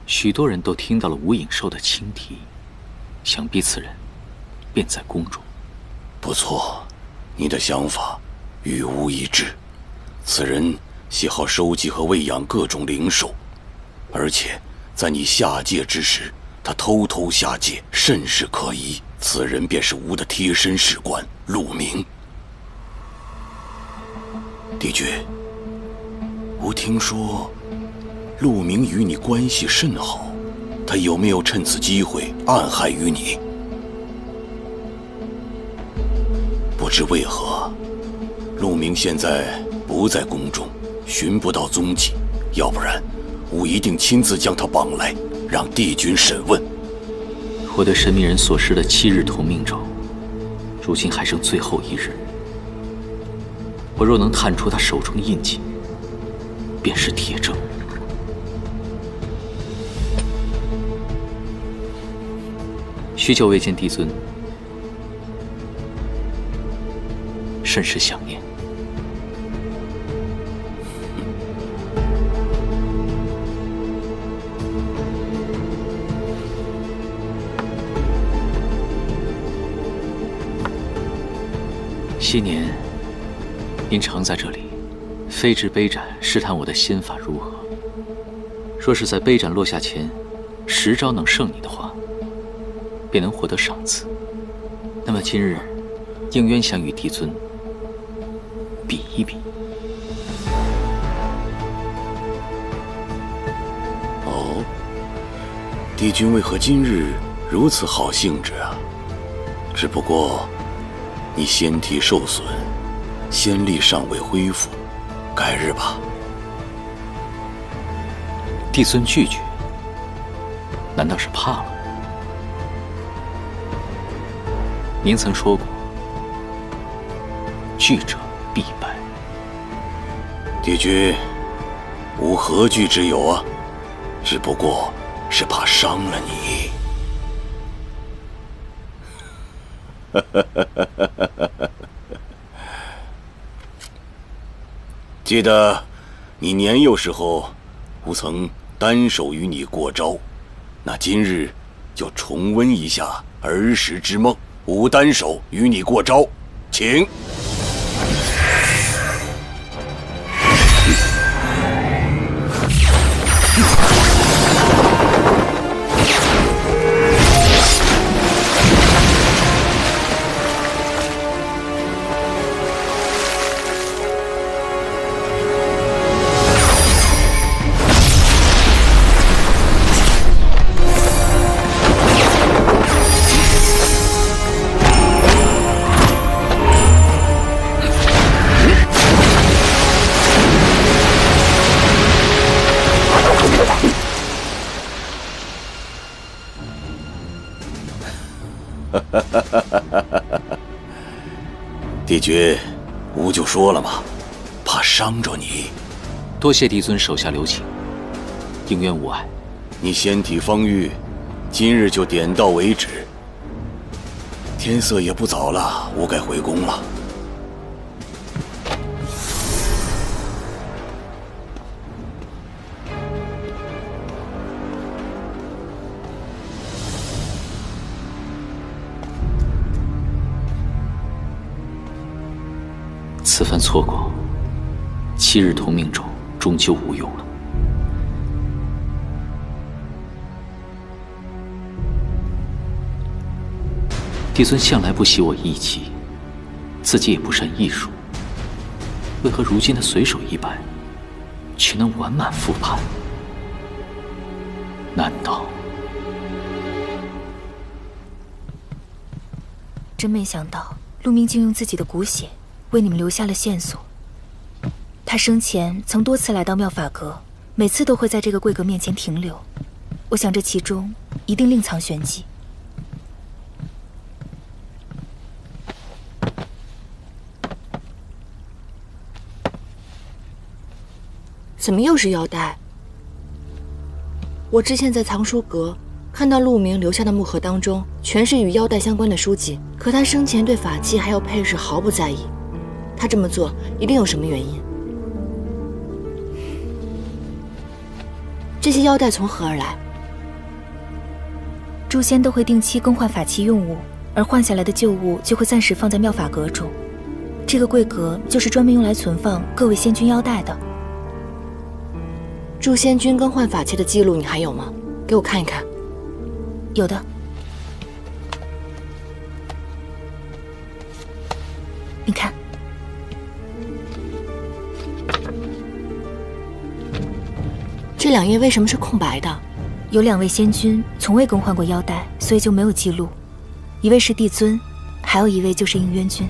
许多人都听到了无影兽的轻啼，想必此人便在宫中。不错，你的想法与吾一致。此人喜好收集和喂养各种灵兽，而且在你下界之时，他偷偷下界，甚是可疑。此人便是吾的贴身士官陆明。帝君，吾听说陆明与你关系甚好，他有没有趁此机会暗害于你？不知为何，陆明现在不在宫中，寻不到踪迹。要不然，吾一定亲自将他绑来，让帝君审问。我对神秘人所施的7日同命咒，如今还剩最后1日。我若能探出他手中印记，便是铁证。许久未见帝尊，甚是想念。些年，您常在这里飞至杯盏试探我的心法如何。若是在杯盏落下前10招能胜你的话，便能获得赏赐。那么今日，应渊想与帝尊比一比。哦，帝君为何今日如此好兴致啊？只不过你仙体受损，仙力尚未恢复，改日吧。帝尊拒绝，难道是怕了？您曾说过，惧者必败。帝君无何惧之有啊，只不过是怕伤了你。记得你年幼时候，吾曾单手与你过招，那今日就重温一下儿时之梦。吾单手与你过招，请。帝君，吾就说了嘛，怕伤着你。多谢帝尊手下留情，应渊无碍。你仙体方愈，今日就点到为止。天色也不早了，吾该回宫了。此番错过，7日同命咒终究无用了。帝尊向来不喜我艺伎，自己也不善艺术，为何如今他随手一摆，却能完满复盘？难道……真没想到，陆明竟用自己的骨血为你们留下了线索。他生前曾多次来到妙法阁，每次都会在这个柜阁面前停留。我想这其中一定另藏玄机。怎么又是腰带？我之前在藏书阁看到陆明留下的木盒当中，全是与腰带相关的书籍，可他生前对法器还有配饰毫不在意。他这么做一定有什么原因。这些腰带从何而来？诸仙都会定期更换法器用物，而换下来的旧物就会暂时放在妙法阁中。这个柜阁就是专门用来存放各位仙君腰带的。诸仙君更换法器的记录你还有吗？给我看一看。有的。你看。这2页为什么是空白的？有2位仙君从未更换过腰带，所以就没有记录。一位是帝尊，还有一位就是应渊君。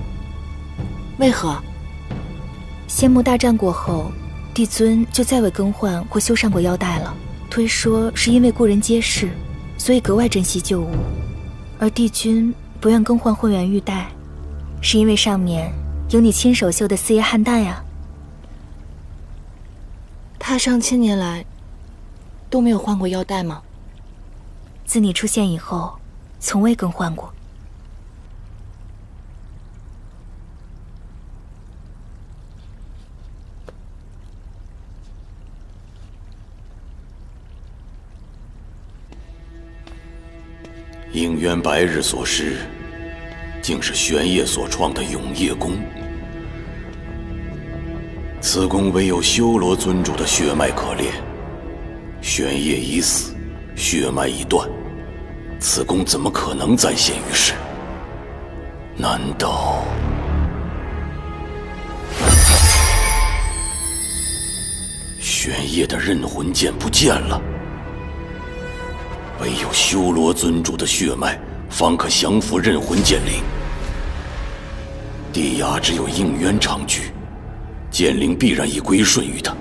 为何？仙魔大战过后，帝尊就再未更换或修缮过腰带了。推说是因为故人皆逝，所以格外珍惜旧物。而帝君不愿更换混元玉带，是因为上面有你亲手绣的4叶汉带呀。他上千年来都没有换过腰带吗？自你出现以后，从未更换过。应渊白日所失，竟是玄烨所创的永夜宫。此宫唯有修罗尊主的血脉可炼，玄烨已死，血脉已断，此宫怎么可能再现于世？难道玄烨的刃魂剑不见了？唯有修罗尊主的血脉方可降服刃魂剑灵。地崖只有应渊长居，剑灵必然已归顺于他。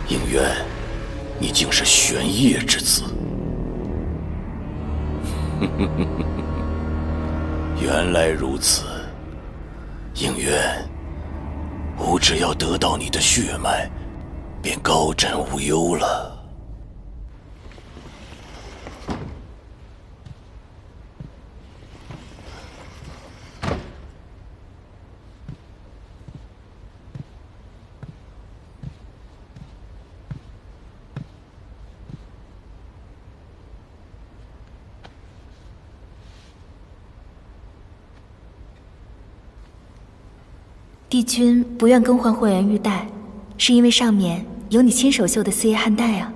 应渊，你竟是玄烨之子！原来如此，应渊，吾只要得到你的血脉，便高枕无忧了。帝君不愿更换会员玉带，是因为上面有你亲手绣的四叶汉带啊。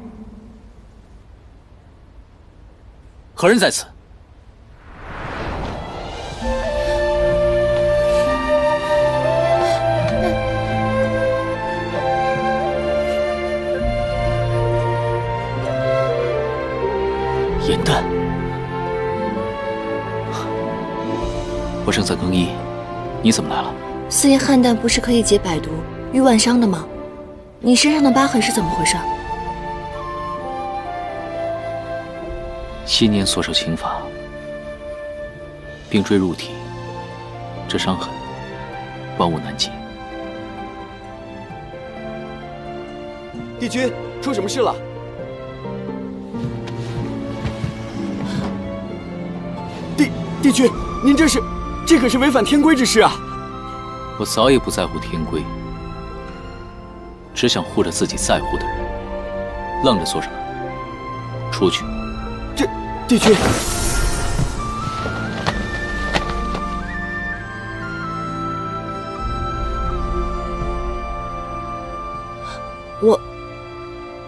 何人在此？颜淡，我正在更衣，你怎么来了？四叶汉带不是可以解百毒、愈万伤的吗？你身上的疤痕是怎么回事？昔年所受刑罚，病坠入体，这伤痕万物难解。帝君，出什么事了？帝君，您这可是违反天规之事啊！我早已不在乎天规，只想护着自己在乎的人。愣着做什么？出去！帝君，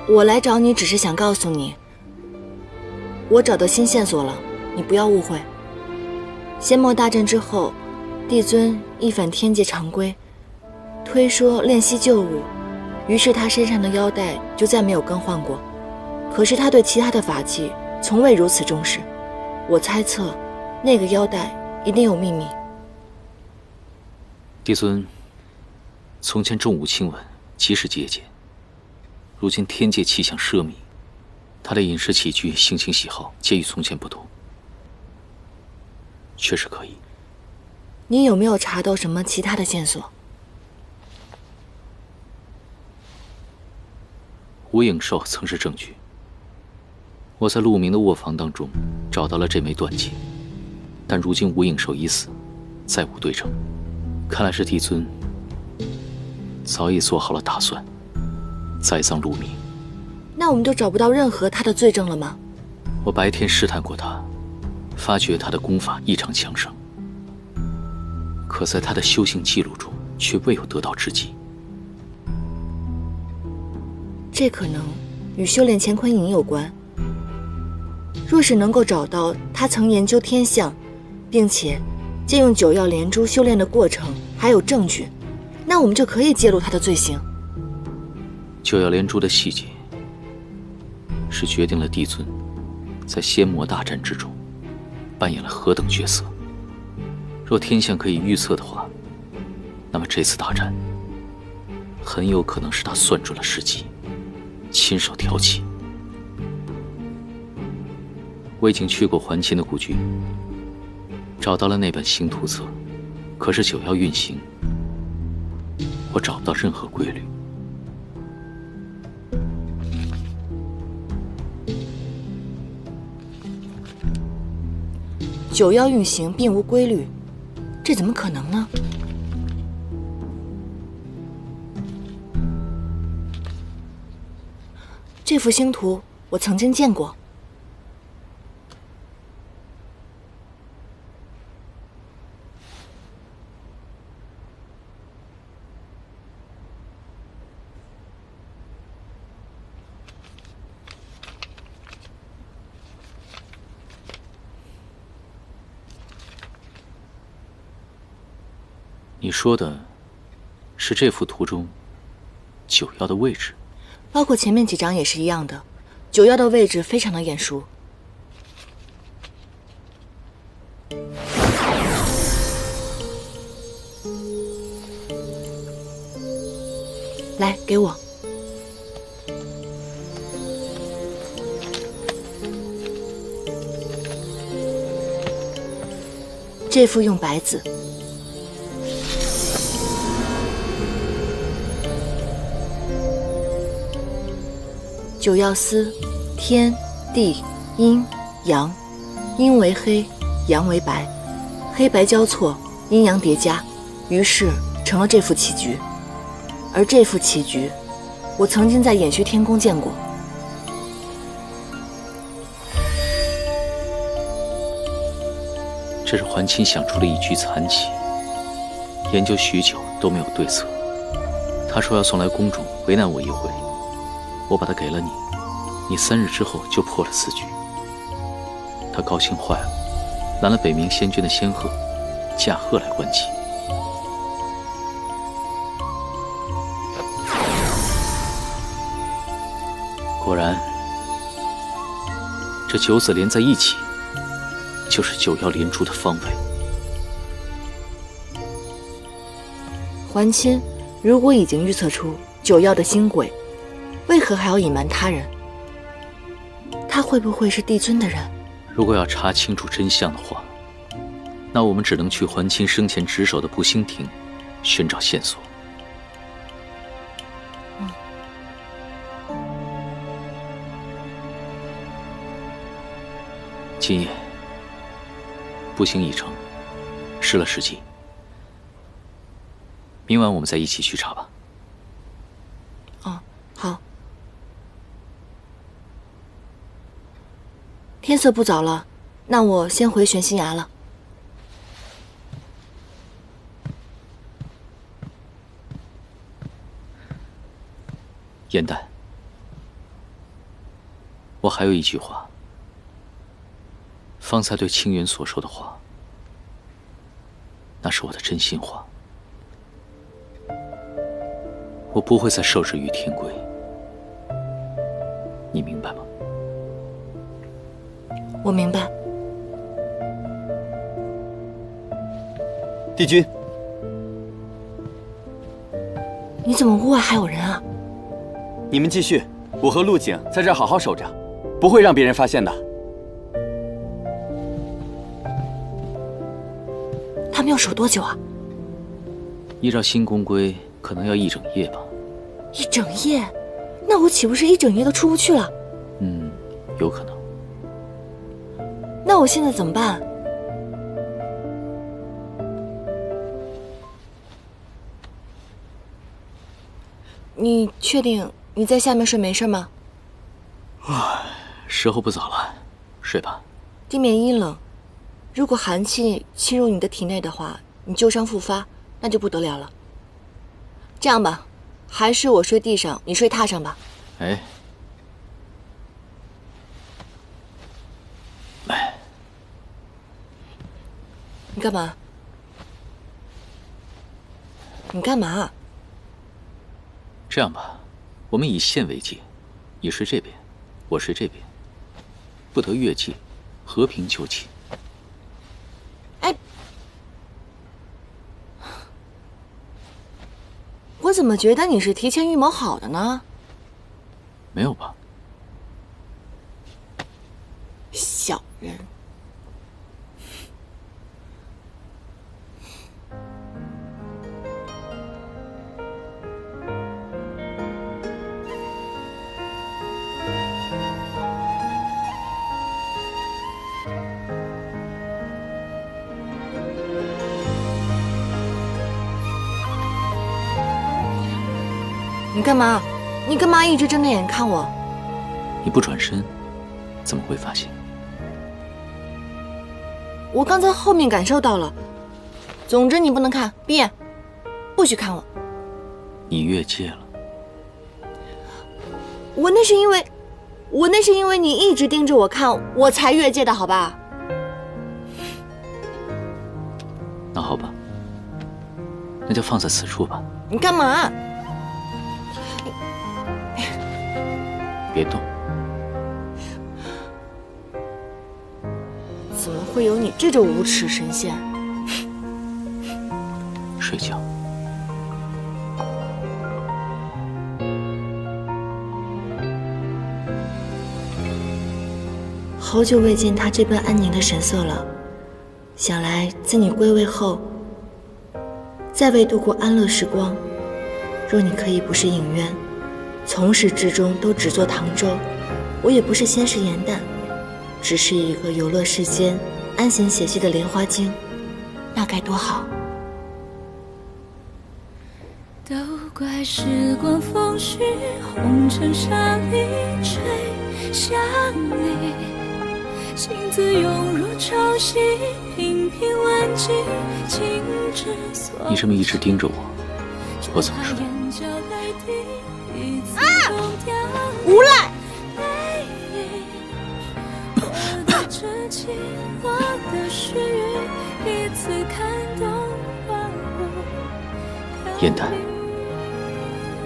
我来找你，只是想告诉你，我找到新线索了，你不要误会。仙魔大战之后，帝尊一反天界常规，推说练习旧物，于是他身上的腰带就再没有更换过。可是他对其他的法器从未如此重视，我猜测那个腰带一定有秘密。帝尊从前重武轻文，极是节俭，如今天界气象奢靡，他的饮食起居、性情喜好皆与从前不同，确实可疑。你有没有查到什么其他的线索？吴影寿曾是证据。我在陆明的卧房当中找到了这枚断剑，但如今吴影寿已死，再无对证。看来是帝尊早已做好了打算，栽赃陆明。那我们就找不到任何他的罪证了吗？我白天试探过他，发觉他的功法异常强盛，可在他的修行记录中却未有得到之迹。这可能与修炼乾坤影有关。若是能够找到他曾研究天象，并且借用九曜连珠修炼的过程，还有证据，那我们就可以揭露他的罪行。九曜连珠的细节，是决定了帝尊在仙魔大战之中扮演了何等角色。若天象可以预测的话，那么这次大战很有可能是他算准了时机，亲手挑起。我已经去过还秦的故居，找到了那本星图册，可是九曜运行，我找不到任何规律。九曜运行并无规律，这怎么可能呢？这幅星图我曾经见过。你说的是这幅图中九曜的位置？包括前面几张也是一样的，九曜的位置非常的眼熟。来，给我。这幅用白字。九曜司，天地阴阳，阴为黑，阳为白，黑白交错，阴阳叠加，于是成了这副棋局。而这副棋局，我曾经在偃虚天宫见过。这是桓钦想出了一局残棋，研究许久都没有对策。他说要送来宫中为难我一回，我把他给了你，你3日之后就破了此局。他高兴坏了，拦了北冥仙君的仙鹤，驾鹤来观棋。果然，这九子连在一起，就是九曜连珠的方位。桓钦如果已经预测出九曜的星轨，为何还要隐瞒他人？他会不会是帝尊的人？如果要查清楚真相的话，那我们只能去桓钦生前值守的步星亭寻找线索。今夜步行已成，失了时机。明晚我们再一起去查吧。哦，好。天色不早了，那我先回玄心崖了。燕丹，我还有一句话。方才对清源所说的话，那是我的真心话。我不会再受制于天规，你明白吗？我明白。帝君，你怎么屋外还有人啊？你们继续，我和陆景在这儿好好守着，不会让别人发现的。他们要守多久啊？依照新宫规，可能要1整夜吧。1整夜？那我岂不是1整夜都出不去了？有可能。那我现在怎么办？你确定你在下面睡没事吗？时候不早了，睡吧。地面阴冷，如果寒气侵入你的体内的话，你旧伤复发，那就不得了了。这样吧，还是我睡地上，你睡榻上吧。哎，你干嘛？你干嘛？这样吧，我们以线为界，你睡这边，我睡这边，不得越界，和平就寝。哎，我怎么觉得你是提前预谋好的呢？没有吧？小人。你干嘛？你干嘛一直睁着眼看我？你不转身，怎么会发现？我刚才后面感受到了。总之你不能看，闭眼，不许看我。你越界了。我那是因为你一直盯着我看，我才越界的，好吧？那好吧，那就放在此处吧。你干嘛？别动。怎么会有你这种无耻神仙？睡觉。好久未见他这般安宁的神色了，想来自你归位后，再未度过安乐时光。若你可以不是影渊，从始至终都只做唐周，我也不是仙石颜淡，只是一个游乐世间、安闲写戏的莲花精，那该多好。都怪时光风絮，红尘沙砾吹向你，心字涌入潮汐，平平万计，情之所你这么一直盯着我，我怎么说？啊！无赖！燕丹，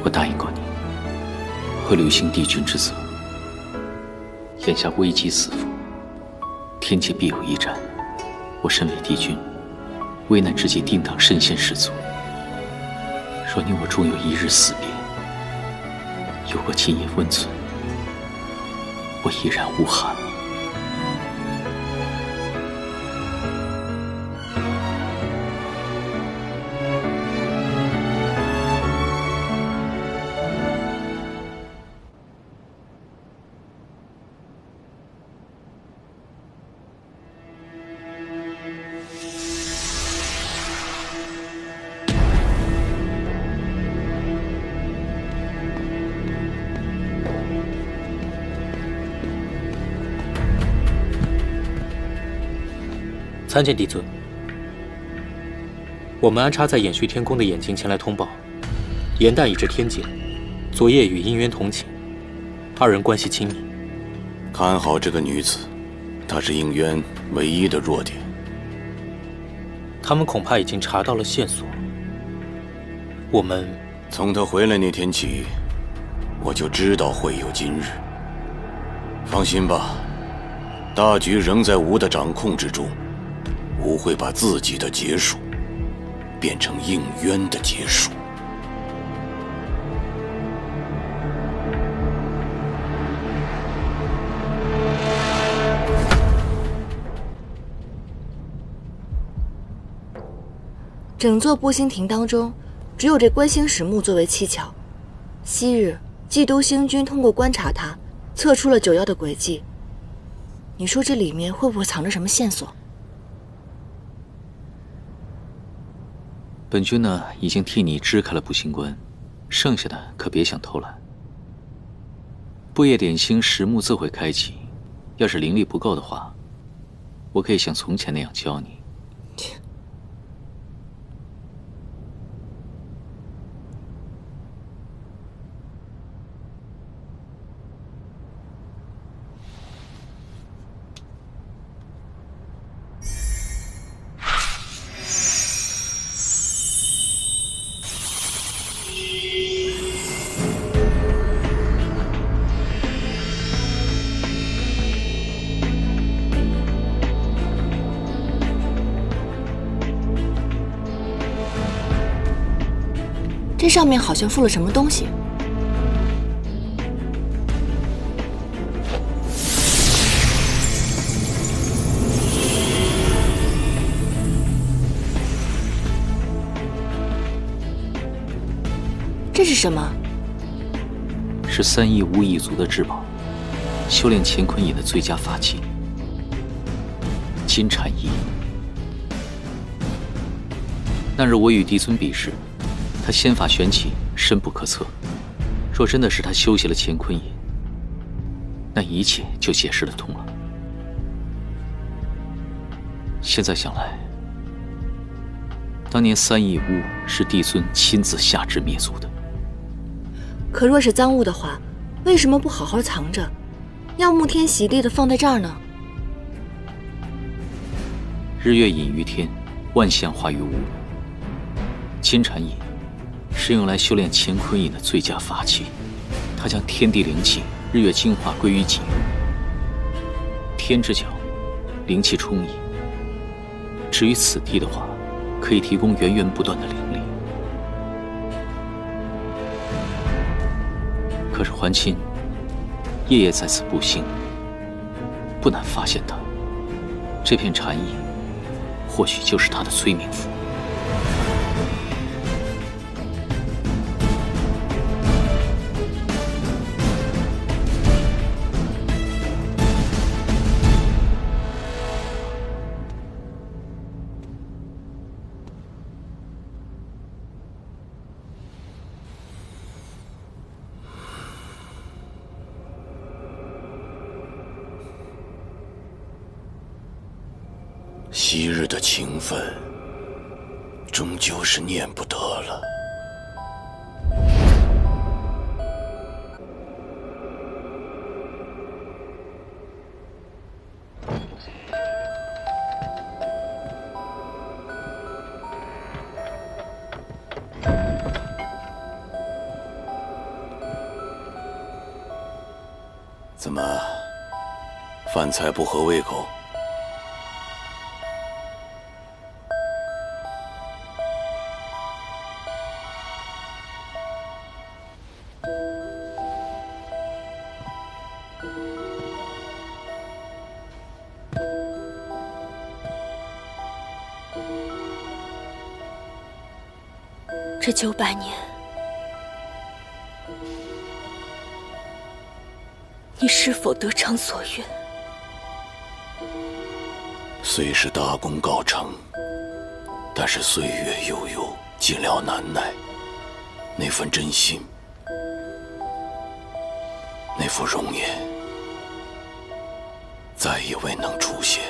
我答应过你，会履行帝君之责。眼下危机四伏，天界必有一战。我身为帝君，危难之际定当身先士卒。若你我终有一日死别，有我今夜温存，我依然无憾。参见帝尊，我们安插在掩虚天宫的眼睛前来通报，颜淡已至天界，昨夜与姻缘同寝，二人关系亲密。看好这个女子，她是应渊唯一的弱点。他们恐怕已经查到了线索。我们从她回来那天起，我就知道会有今日。放心吧，大局仍在吾的掌控之中。吾会把自己的结束变成应渊的结束。整座波星亭当中，只有这观星石墓最为蹊跷。昔日冀都星君通过观察它，测出了九妖的轨迹。你说这里面会不会藏着什么线索？本君呢，已经替你支开了步星关，剩下的可别想偷懒。不夜点星石墓自会开启，要是灵力不够的话，我可以像从前那样教你。这上面好像附了什么东西。这是什么？是3亿无异族的至宝，修炼乾坤眼的最佳法器——金蝉衣。那日我与帝尊比试，他仙法玄奇，深不可测。若真的是他修习了乾坤眼，那一切就解释得通了。现在想来，当年3亿巫是帝尊亲自下旨灭族的。可若是赃物的话，为什么不好好藏着，要沐天席地的放在这儿呢？日月隐于天，万象化于无。金蝉翼是用来修炼乾坤印的最佳法器，它将天地灵气、日月精华归于己用。天之角，灵气充溢。至于此地的话，可以提供源源不断的灵力。可是还清夜夜在此步行，不难发现他这片禅意，或许就是他的催眠符。昔日的情分，终究是念不得了。怎么，饭菜不合胃口？这900年，你是否得偿所愿？虽是大功告成，但是岁月悠悠，寂寥难耐。那份真心，那副容颜，再也未能出现。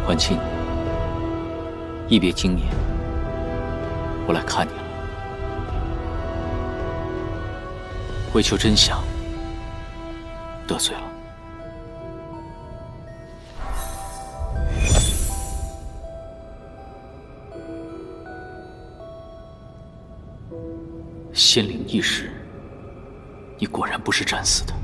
还清，一别经年，我来看你了。为求真相，得罪了。仙灵一时，你果然不是战死的。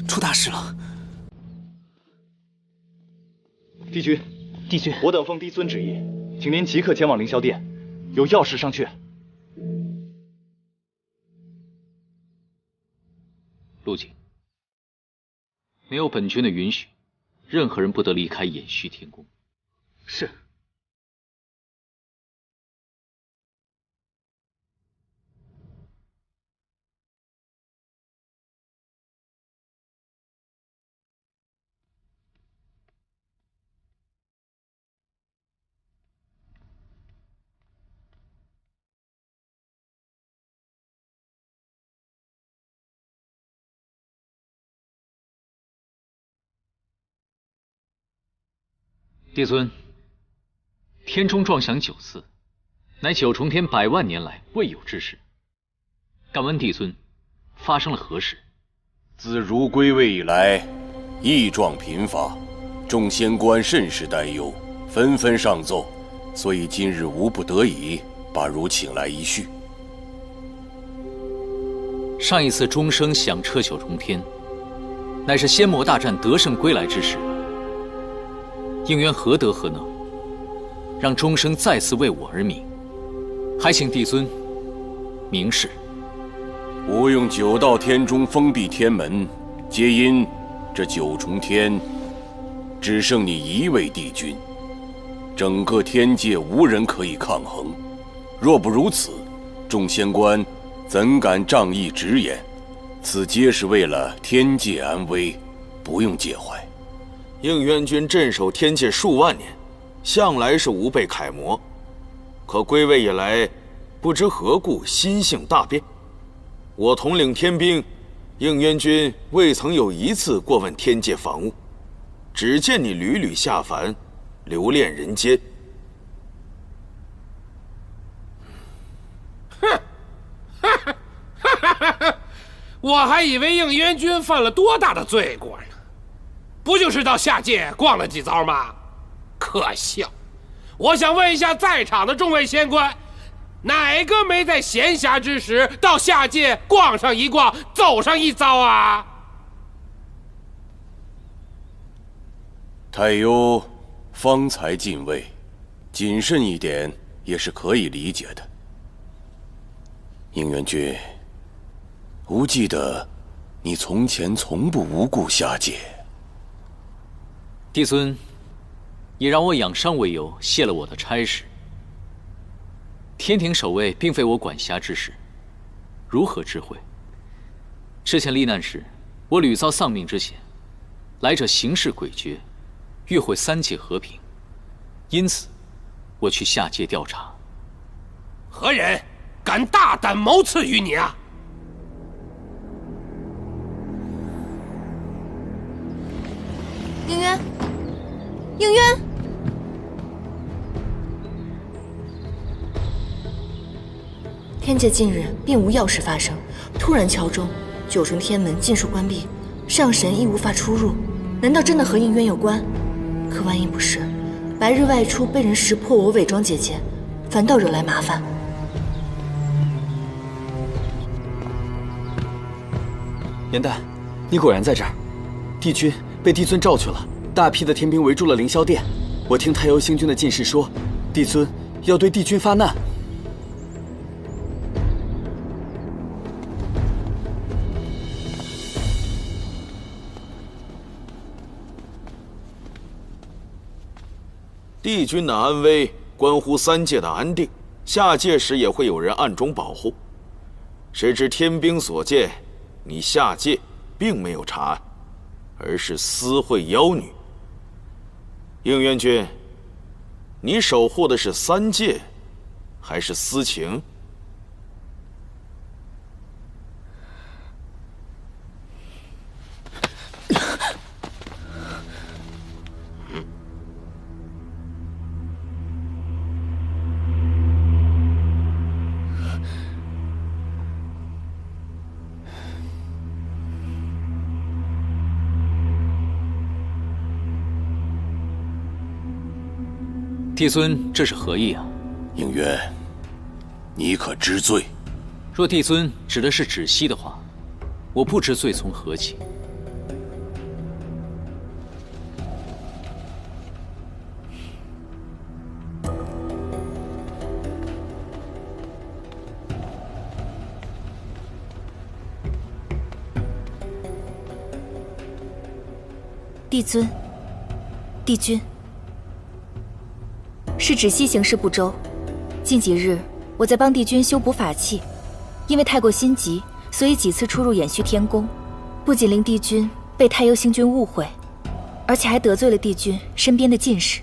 出大事了！帝君，帝君，我等奉帝尊旨意，请您即刻前往凌霄殿，有要事商榷。陆景，没有本君的允许，任何人不得离开偃虚天宫。是。帝尊，天中撞响9次，乃九重天100万年来未有之事。敢问帝尊，发生了何事？自汝归位以来，异状频发，众仙官甚是担忧，纷纷上奏，所以今日无不得已把汝请来一叙。上一次钟声响彻九重天，乃是仙魔大战得胜归来之时。应渊何德何能，让钟声再次为我而鸣？还请帝尊明示。吾用9道天中封闭天门，皆因这9重天只剩你一位帝君，整个天界无人可以抗衡。若不如此，众仙官怎敢仗义直言？此皆是为了天界安危，不用介怀。应渊君镇守天界数万年，向来是吾辈楷模。可归位以来，不知何故心性大变。我统领天兵，应渊君未曾有一次过问天界防务，只见你屡屡下凡，留恋人间。我还以为应渊君犯了多大的罪过呢，不就是到下界逛了几遭吗？可笑！我想问一下在场的众位仙官，哪个没在闲暇之时到下界逛上一逛，走上一遭啊？太幽方才进位，谨慎一点也是可以理解的。应元君，吾记得你从前从不无故下界。帝尊以让我养伤为由卸了我的差事。天庭守卫并非我管辖之事，如何知会？之前罹难时，我屡遭丧命之险，来者行事诡谲，欲毁三界和平，因此我去下界调查。何人敢大胆谋刺于你啊？应渊，应渊！天界近日并无要事发生，突然敲钟，9重天门尽数关闭，上神亦无法出入。难道真的和应渊有关？可万一不是，白日外出被人识破我伪装姐姐，反倒惹来麻烦。颜淡，你果然在这儿。帝君被帝尊召去了，大批的天兵围住了凌霄殿。我听太幽星君的进士说，帝尊要对帝君发难。帝君的安危关乎三界的安定，下界时也会有人暗中保护。谁知天兵所见，你下界并没有查案，而是私会妖女。应渊君，你守护的是三界，还是私情？帝尊，这是何意啊？应渊，你可知罪？若帝尊指的是芷溪的话，我不知罪从何起。帝尊，帝君。是芷溪行事不周，近几日我在帮帝君修补法器，因为太过心急，所以几次出入掩虚天宫，不仅令帝君被太幽星君误会，而且还得罪了帝君身边的近侍。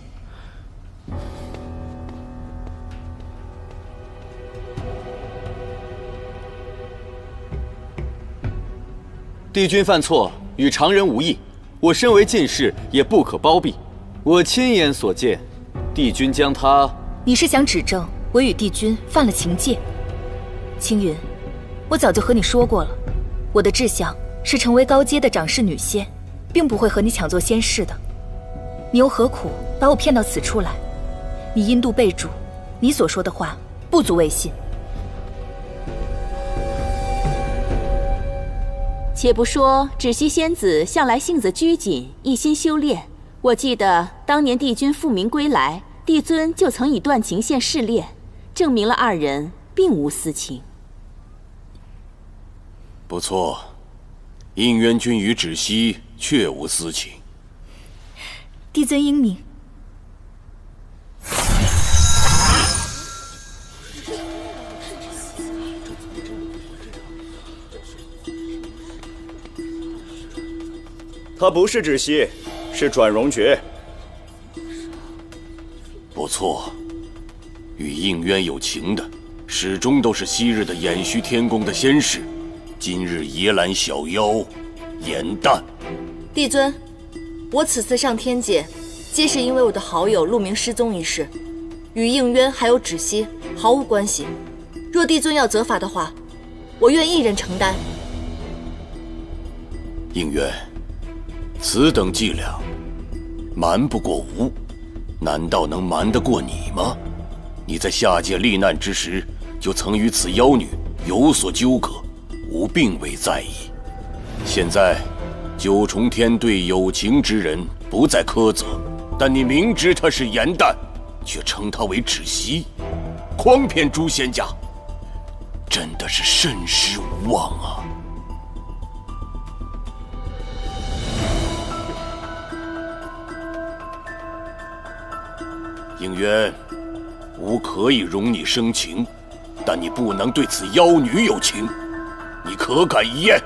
帝君犯错与常人无异，我身为进士也不可包庇。我亲眼所见。帝君将他，你是想指证我与帝君犯了情戒？青云，我早就和你说过了，我的志向是成为高阶的掌事女仙，并不会和你抢做仙士的。你又何苦把我骗到此处来？你阴度被主，你所说的话不足为信。且不说芷溪仙子向来性子拘谨，一心修炼。我记得当年帝君复明归来，帝尊就曾以断情线试炼，证明了二人并无私情。不错，应渊君与芷溪确无私情。帝尊英明。他不是止息，是转容诀。不错，与应渊有情的，始终都是昔日的偃虚天宫的仙士，今日野揽小妖，颜淡。帝尊，我此次上天界，皆是因为我的好友陆明失踪一事，与应渊还有止息毫无关系。若帝尊要责罚的话，我愿一人承担。应渊，此等伎俩，瞒不过吾，难道能瞒得过你吗？你在下界历难之时，就曾与此妖女有所纠葛，吾并未在意。现在九重天对有情之人不再苛责，但你明知他是颜淡，却称他为止息，诓骗诸仙家，真的是甚失无望啊！应渊，吾可以容你生情，但你不能对此妖女有情，你可敢一言？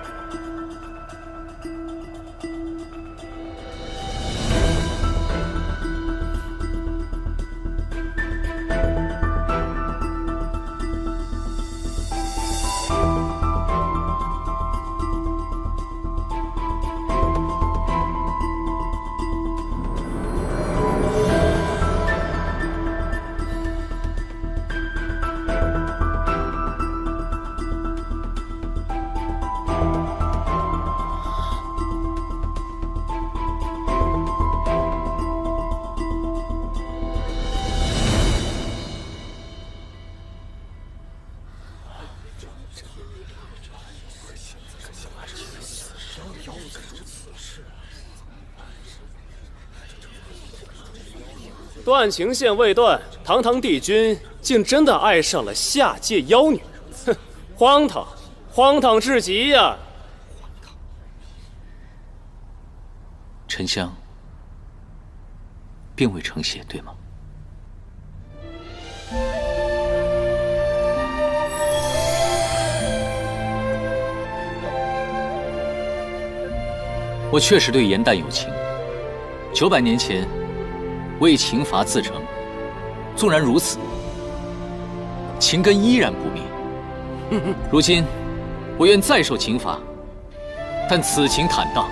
断情线未断，堂堂帝君竟真的爱上了下界妖女，哼，荒唐，荒唐至极呀！沉香并未成血，对吗？我确实对颜淡有情，900年前为情罚自成，纵然如此，情根依然不灭。如今我愿再受刑罚，但此情坦荡，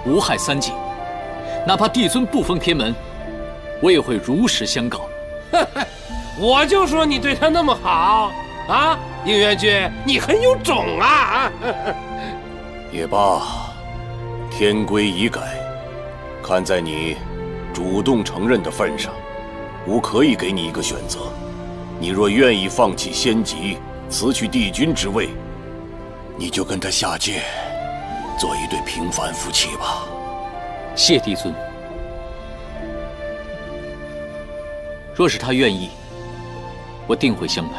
无害三界，哪怕帝尊不封天门，我也会如实相告。我就说你对他那么好啊，应元君，你很有种啊！也罢，天规已改，看在你主动承认的份上，吾可以给你一个选择。你若愿意放弃仙籍，辞去帝君之位，你就跟他下界，做一对平凡夫妻吧。谢帝尊。若是他愿意，我定会相陪。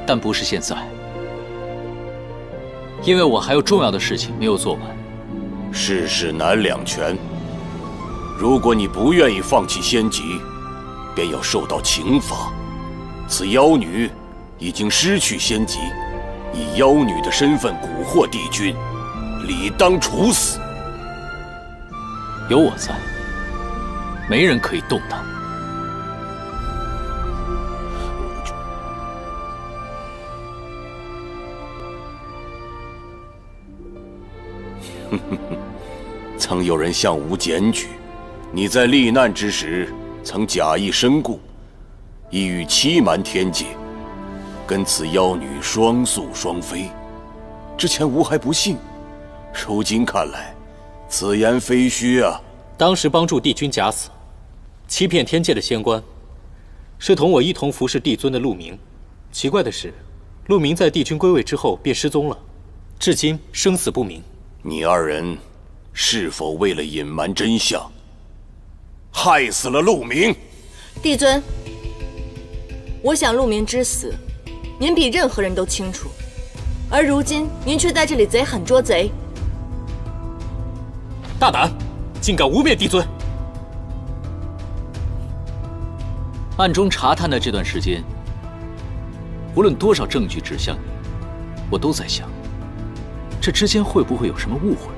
但不是现在，因为我还有重要的事情没有做完。世事难两全，如果你不愿意放弃仙籍，便要受到刑罚。此妖女已经失去仙籍，以妖女的身份蛊惑帝君，理当处死。有我在，没人可以动她。曾有人向吾检举，你在历难之时曾假意身故，意欲欺瞒天界，跟此妖女双宿双飞。之前吾还不信，如今看来，此言非虚啊！当时帮助帝君假死，欺骗天界的仙官，是同我一同服侍帝尊的陆明。奇怪的是，陆明在帝君归位之后便失踪了，至今生死不明。你二人是否为了隐瞒真相，害死了陆明？帝尊，我想陆明之死，您比任何人都清楚，而如今您却在这里贼喊捉贼，大胆，竟敢污蔑帝尊！暗中查探的这段时间，无论多少证据指向你，我都在想，这之间会不会有什么误会？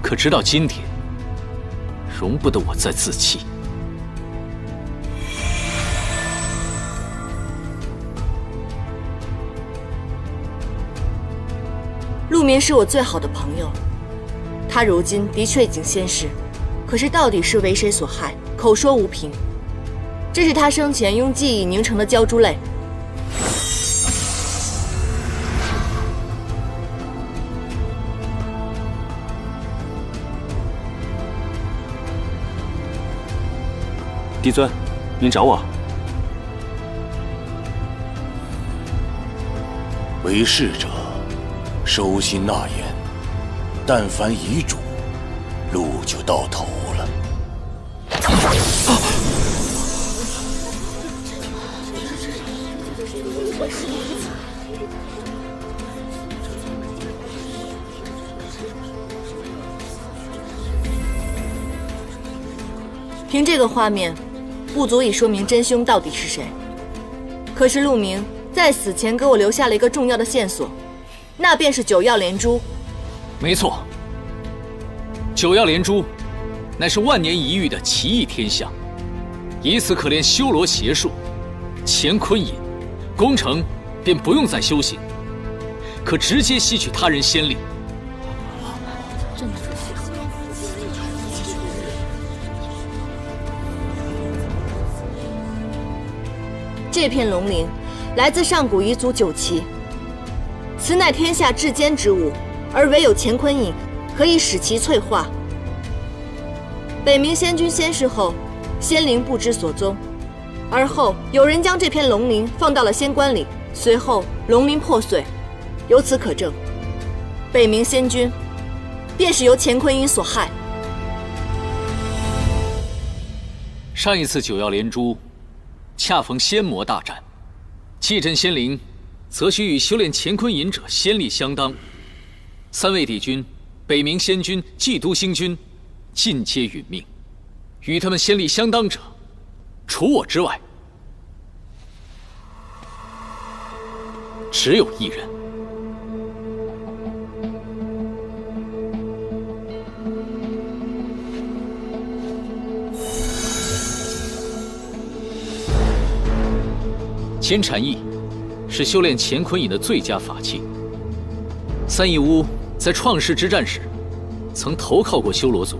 可直到今天，容不得我再自弃。陆明是我最好的朋友，他如今的确已经仙逝，可是到底是为谁所害，口说无凭。这是他生前用记忆凝成的鲛珠泪。帝尊，您找我？为逝者，收心纳言，但凡遗嘱，路就到头了。凭这个画面，不足以说明真凶到底是谁。可是陆明在死前给我留下了一个重要的线索，那便是九曜连珠。没错，九曜连珠乃是万年一遇的奇异天象，以此可练修罗邪术，乾坤隐，功成便不用再修行，可直接吸取他人仙力。这片龙鳞来自上古彝族九岐，此乃天下至坚之物，而唯有乾坤隐可以使其淬化。北冥仙君仙逝后，仙灵不知所踪，而后有人将这片龙鳞放到了仙棺里，随后龙鳞破碎，由此可证，北冥仙君便是由乾坤隐所害。上一次九曜连珠恰逢仙魔大战，祭镇仙灵，则需与修炼乾坤隐者仙力相当。三位帝君、北冥仙君、祭都星君，尽皆殒命。与他们仙力相当者，除我之外，只有一人。千禅意是修炼乾坤隐的最佳法器。三义乌在创世之战时，曾投靠过修罗族，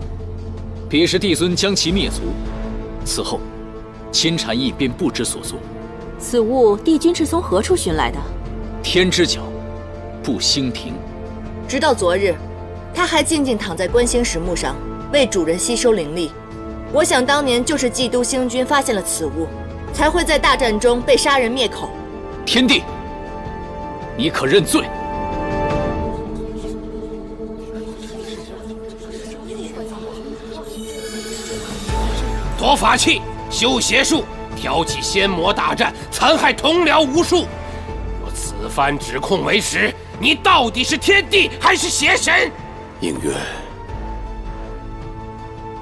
彼时帝尊将其灭族。此后，千禅意便不知所踪。此物帝君是从何处寻来的？天之角，不兴亭。直到昨日，他还静静躺在观星石墓上，为主人吸收灵力。我想当年就是祭都星君发现了此物，才会在大战中被杀人灭口。天帝，你可认罪？夺法器，修邪术，挑起仙魔大战，残害同僚无数。若此番指控为实，你到底是天帝还是邪神？应渊，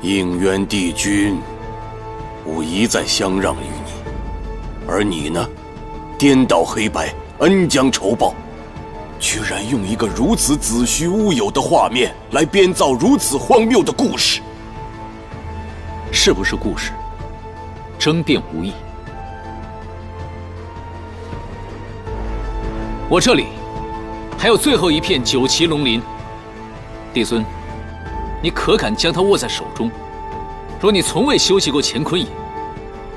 应渊帝君，吾一再相让于你，而你呢，颠倒黑白，恩将仇报，居然用一个如此子虚乌有的画面来编造如此荒谬的故事。是不是故事，争辩无益。我这里还有最后一片九岐龙鳞，帝尊，你可敢将它握在手中？若你从未修习过乾坤隐，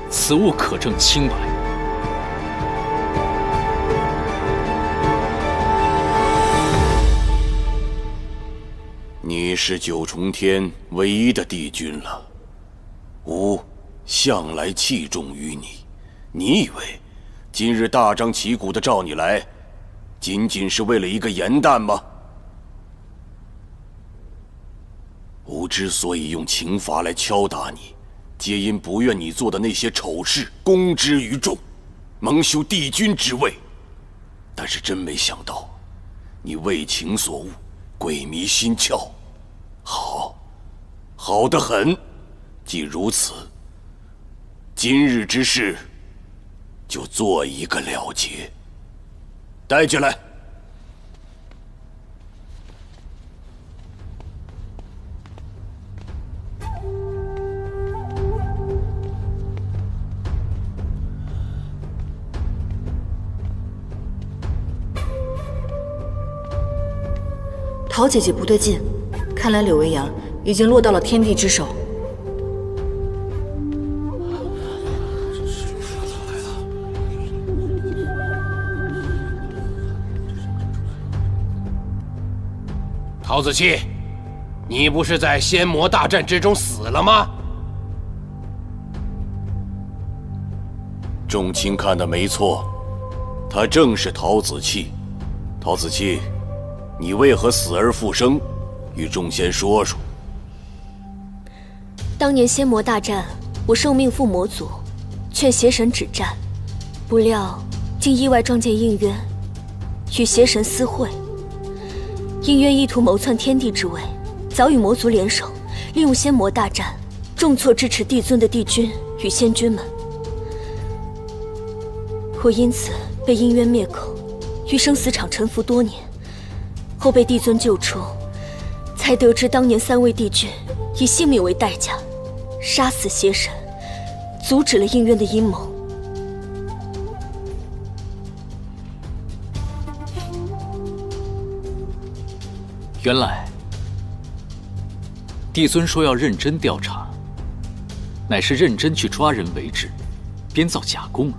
此物可证清白。你是九重天唯一的帝君了，吾向来器重于你。你以为今日大张旗鼓的召你来，仅仅是为了一个颜旦吗？吾之所以用刑罚来敲打你，皆因不愿你做的那些丑事公之于众，蒙羞帝君之位。但是真没想到，你为情所误，鬼迷心窍。好，好得很。既如此，今日之事就做一个了结。带进来。陶姐姐不对劲，看来柳微阳已经落到了天帝之手。陶子期，你不是在仙魔大战之中死了吗？众卿看得没错，他正是陶子期。陶子期，你为何死而复生？与众仙说说。当年仙魔大战，我受命赴魔族，劝邪神止战，不料竟意外撞见应渊，与邪神私会。应渊意图谋篡天帝之位，早与魔族联手，利用仙魔大战，重挫支持帝尊的帝君与仙君们。我因此被应渊灭口，于生死场沉浮多年，后被帝尊救出，才得知当年3位帝君以性命为代价，杀死邪神，阻止了应渊的阴谋。原来，帝尊说要认真调查，乃是认真去抓人为质，编造假供了。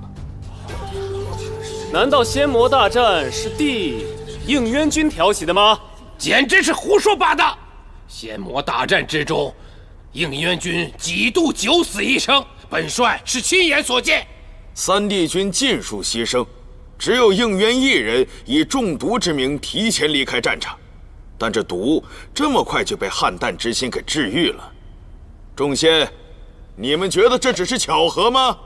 难道仙魔大战是帝应渊君挑起的吗？简直是胡说八道！仙魔大战之中，应渊君几度九死一生，本帅是亲眼所见。3帝君尽数牺牲，只有应渊一人以中毒之名提前离开战场。但这毒这么快就被汉淡之心给治愈了。众仙，你们觉得这只是巧合吗？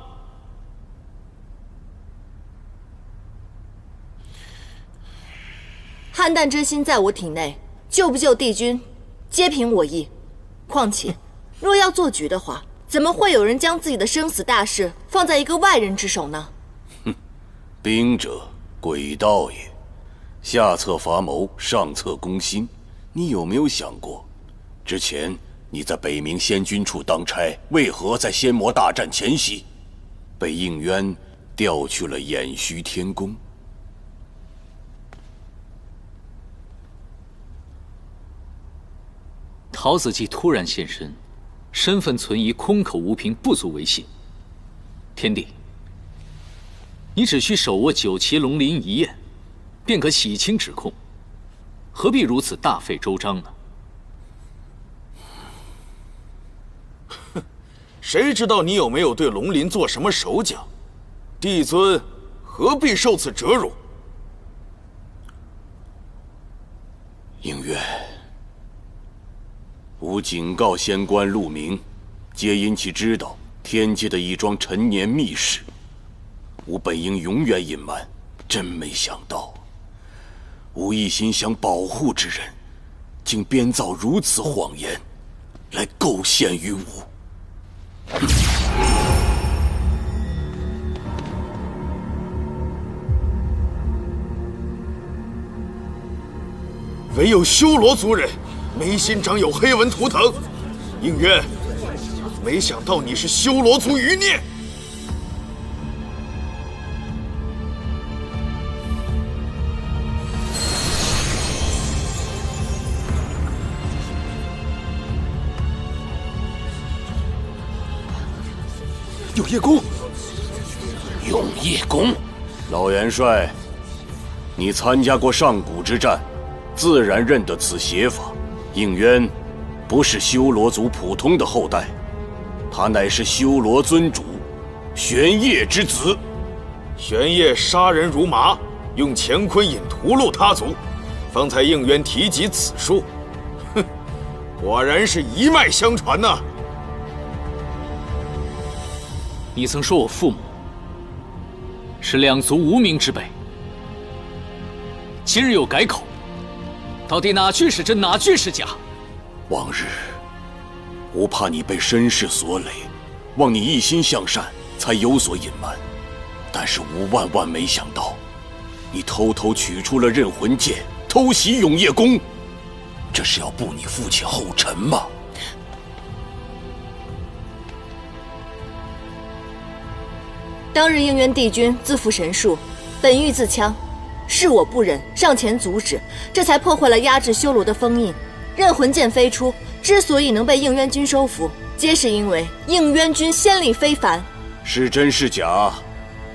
汉淡之心在我体内，救不救帝君，皆凭我意。况且，若要做局的话，怎么会有人将自己的生死大事放在一个外人之手呢？哼，兵者，诡道也。下策伐谋，上策攻心。你有没有想过，之前你在北冥仙君处当差，为何在仙魔大战前夕被应渊调去了偃虚天宫？陶子季突然现身，身份存疑，空口无凭，不足为信。天帝，你只需手握9旗龙鳞一焰，便可洗清指控，何必如此大费周章呢？哼，谁知道你有没有对龙鳞做什么手脚？帝尊何必受此折辱？应渊，吾警告仙官陆明，皆因其知道天界的一桩陈年秘事，吾本应永远隐瞒，真没想到。吾一心想保护之人，竟编造如此谎言，来构陷于吾。唯有修罗族人眉心长有黑纹图腾。应渊，没想到你是修罗族余孽。有叶公，永夜宫，老元帅，你参加过上古之战，自然认得此写法。应渊不是修罗族普通的后代，他乃是修罗尊主玄烨之子。玄烨杀人如麻，用乾坤引屠戮他族，方才应渊提及此术。哼，果然是一脉相传呐。你曾说我父母是2族无名之辈，今日又改口，到底哪句是真，哪句是假？往日吾怕你被身世所累，望你一心向善，才有所隐瞒。但是吾万万没想到，你偷偷取出了镇魂剑，偷袭永业宫，这是要步你父亲后尘吗？当日应渊帝君自负神术，本欲自戕，是我不忍，上前阻止，这才破坏了压制修罗的封印。镇魂剑飞出，之所以能被应渊君收服，皆是因为应渊君仙力非凡。是真是假，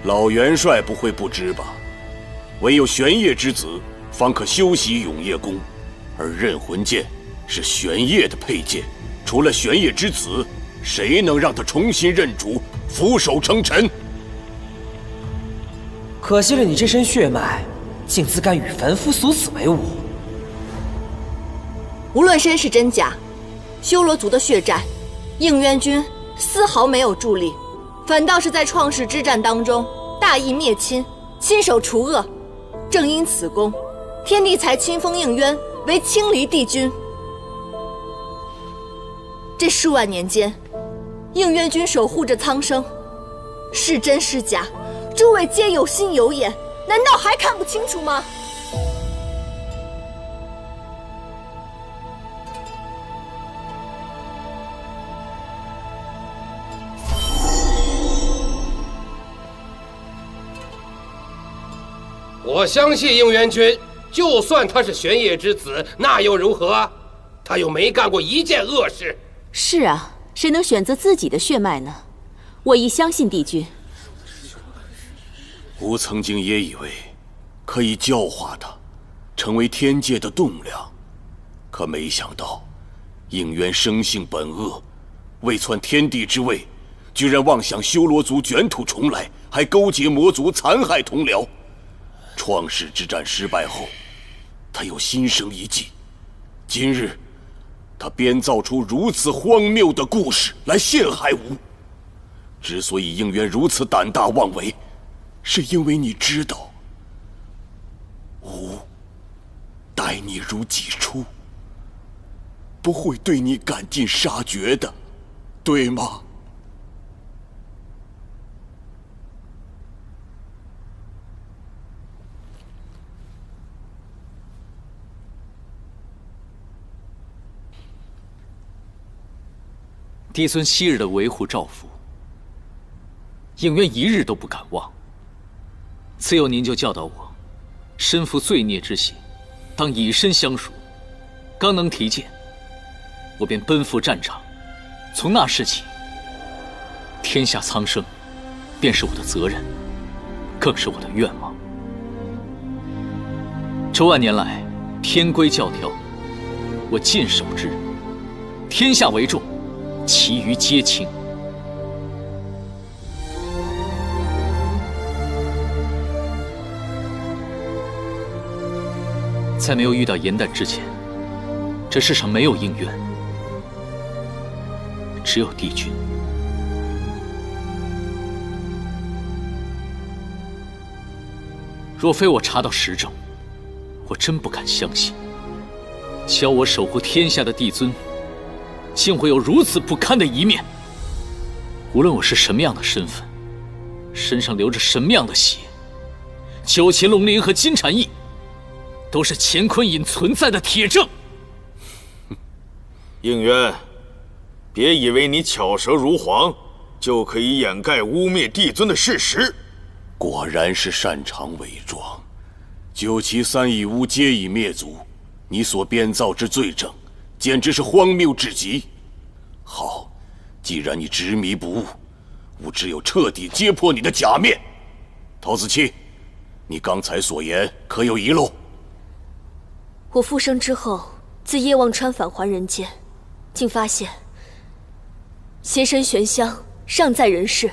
老元帅不会不知吧？唯有玄烨之子方可修习永业宫，而镇魂剑是玄烨的佩剑，除了玄烨之子，谁能让他重新认主，俯首称臣？可惜了你这身血脉，竟自甘与凡夫俗子为伍。无论身世真假，修罗族的血战，应渊君丝毫没有助力，反倒是在创世之战当中大义灭亲，亲手除恶。正因此功，天帝才亲封应渊为青离帝君。这数万年间，应渊君守护着苍生，是真是假，诸位皆有心有眼，难道还看不清楚吗？我相信应渊君，就算他是玄烨之子，那又如何？他又没干过一件恶事。是啊，谁能选择自己的血脉呢？我亦相信帝君。吾曾经也以为可以教化他，成为天界的栋梁，可没想到应渊生性本恶，为篡天地之位，居然妄想修罗族卷土重来，还勾结魔族残害同僚。创世之战失败后，他又心生一计，今日他编造出如此荒谬的故事来陷害吾。之所以应渊如此胆大妄为，是因为你知道，吾待你如己出，不会对你赶尽杀绝的，对吗？帝尊昔日的维护照拂，应渊一日都不敢忘。自幼您就教导我，身负罪孽之血，当以身相赎。刚能提剑，我便奔赴战场。从那时起，天下苍生，便是我的责任，更是我的愿望。这万年来，天规教条，我尽守之。天下为重，其余皆轻。在没有遇到颜淡之前，这世上没有应渊，只有帝君。若非我查到实证，我真不敢相信，教我守护天下的帝尊，竟会有如此不堪的一面。无论我是什么样的身份，身上流着什么样的血，九乾龙鳞和金蝉翼都是乾坤隐存在的铁证。应渊，别以为你巧舌如簧，就可以掩盖污蔑帝尊的事实。果然是擅长伪装，九岐三义乌皆已灭族，你所编造之罪证，简直是荒谬至极。好，既然你执迷不悟，吾只有彻底揭破你的假面。陶子期，你刚才所言可有遗漏？我复生之后，自叶望川返还人间，竟发现邪神玄香尚在人世。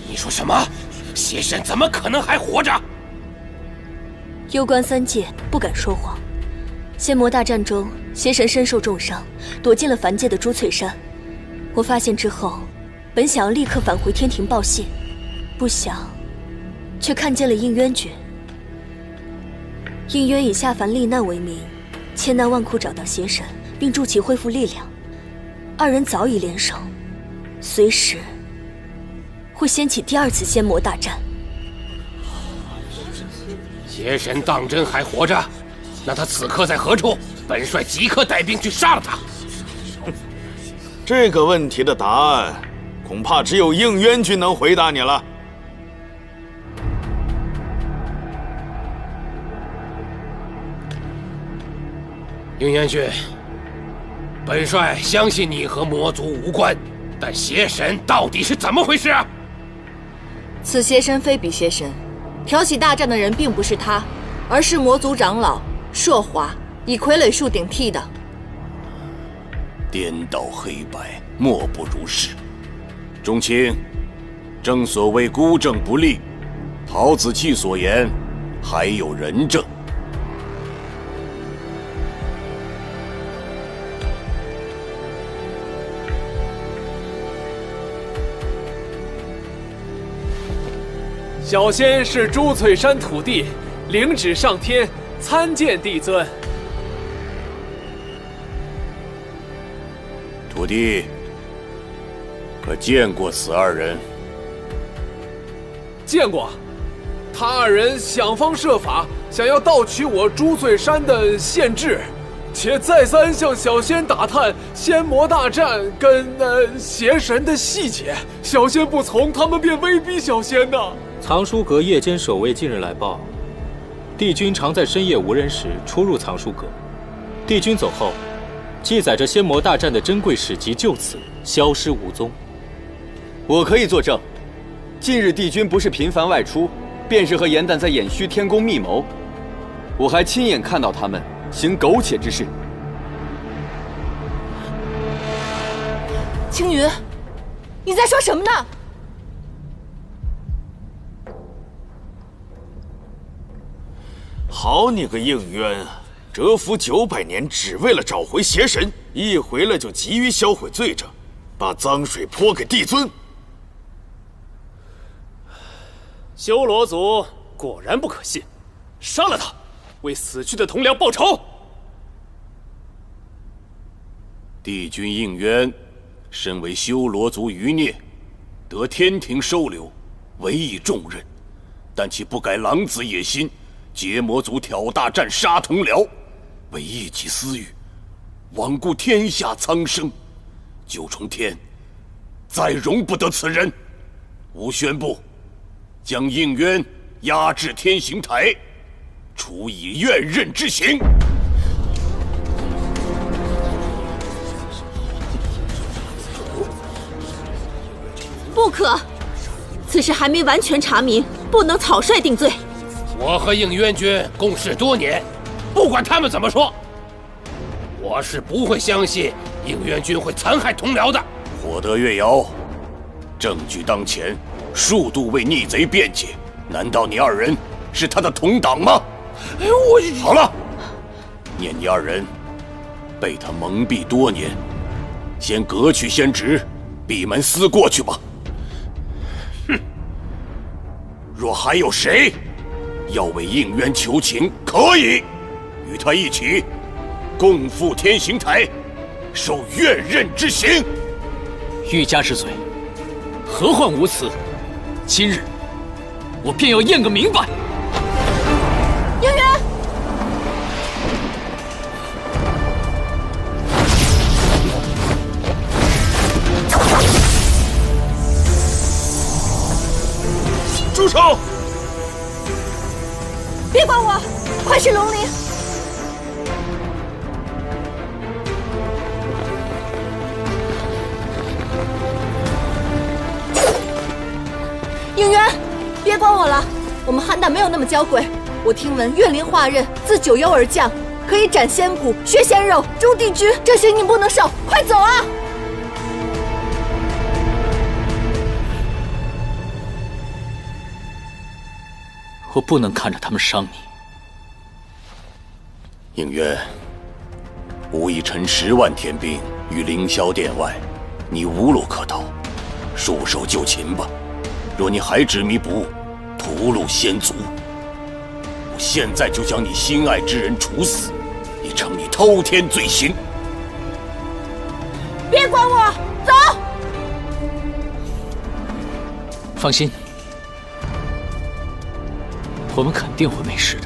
你说什么？邪神怎么可能还活着？攸关三界，不敢说谎。仙魔大战中，邪神身受重伤，躲进了凡界的珠翠山。我发现之后，本想要立刻返回天庭报信，不想却看见了应渊君。应渊以下凡历难为名，千难万苦找到邪神，并助其恢复力量。二人早已联手，随时会掀起第二次仙魔大战。邪神当真还活着？那他此刻在何处？本帅即刻带兵去杀了他。这个问题的答案，恐怕只有应渊君能回答你了。应渊君，本帅相信你和魔族无关，但邪神到底是怎么回事啊？此邪神非彼邪神，挑起大战的人并不是他，而是魔族长老朔华，以傀儡术顶替的。颠倒黑白，莫不如是。钟卿，正所谓孤证不立，陶子期所言，还有人证。小仙是朱翠山土地，领旨上天参见帝尊。土地，可见过此二人？见过，他二人想方设法想要盗取我朱翠山的县志，且再三向小仙打探仙魔大战跟邪神的细节。小仙不从，他们便威逼小仙呐。藏书阁夜间守卫近日来报，帝君常在深夜无人时出入藏书阁。帝君走后，记载着仙魔大战的珍贵史籍就此消失无踪。我可以作证，近日帝君不是频繁外出，便是和严旦在偃虚天宫密谋。我还亲眼看到他们行苟且之事。青云，你在说什么呢？好你个应渊啊！蛰伏900年，只为了找回邪神，一回来就急于销毁罪证，把脏水泼给帝尊。修罗族果然不可信，杀了他，为死去的同僚报仇。帝君应渊，身为修罗族余孽，得天庭收留，委以重任，但其不改狼子野心，结魔族挑大战杀同僚，为一己私欲，罔顾天下苍生。九重天再容不得此人。吾宣布，将应渊押至天刑台，处以怨刃之刑。不可，此事还没完全查明，不能草率定罪。我和应渊君共事多年，不管他们怎么说，我是不会相信应渊君会残害同僚的。火德月瑶，证据当前，数度为逆贼辩解，难道你二人是他的同党吗？好了，念你二人被他蒙蔽多年，先革去仙职，闭门思过去吧。哼，若还有谁要为应渊求情，可以与他一起共赴天刑台，受怨刃之刑。欲加之罪，何患无辞？今日我便要验个明白。应渊，住手！别管我，快去龙陵！应渊，别管我了，我们汉大没有那么娇贵。我听闻岳灵化刃自九幽而降，可以斩仙骨、削仙肉。朱帝君，这刑你不能受，快走啊！我不能看着他们伤你。应渊，吾已陈10万天兵于凌霄殿外，你无路可逃。束手就擒吧。若你还执迷不悟，屠戮先祖，我现在就将你心爱之人处死，以惩你偷天罪行。别管我，走！放心，我们肯定会没事的。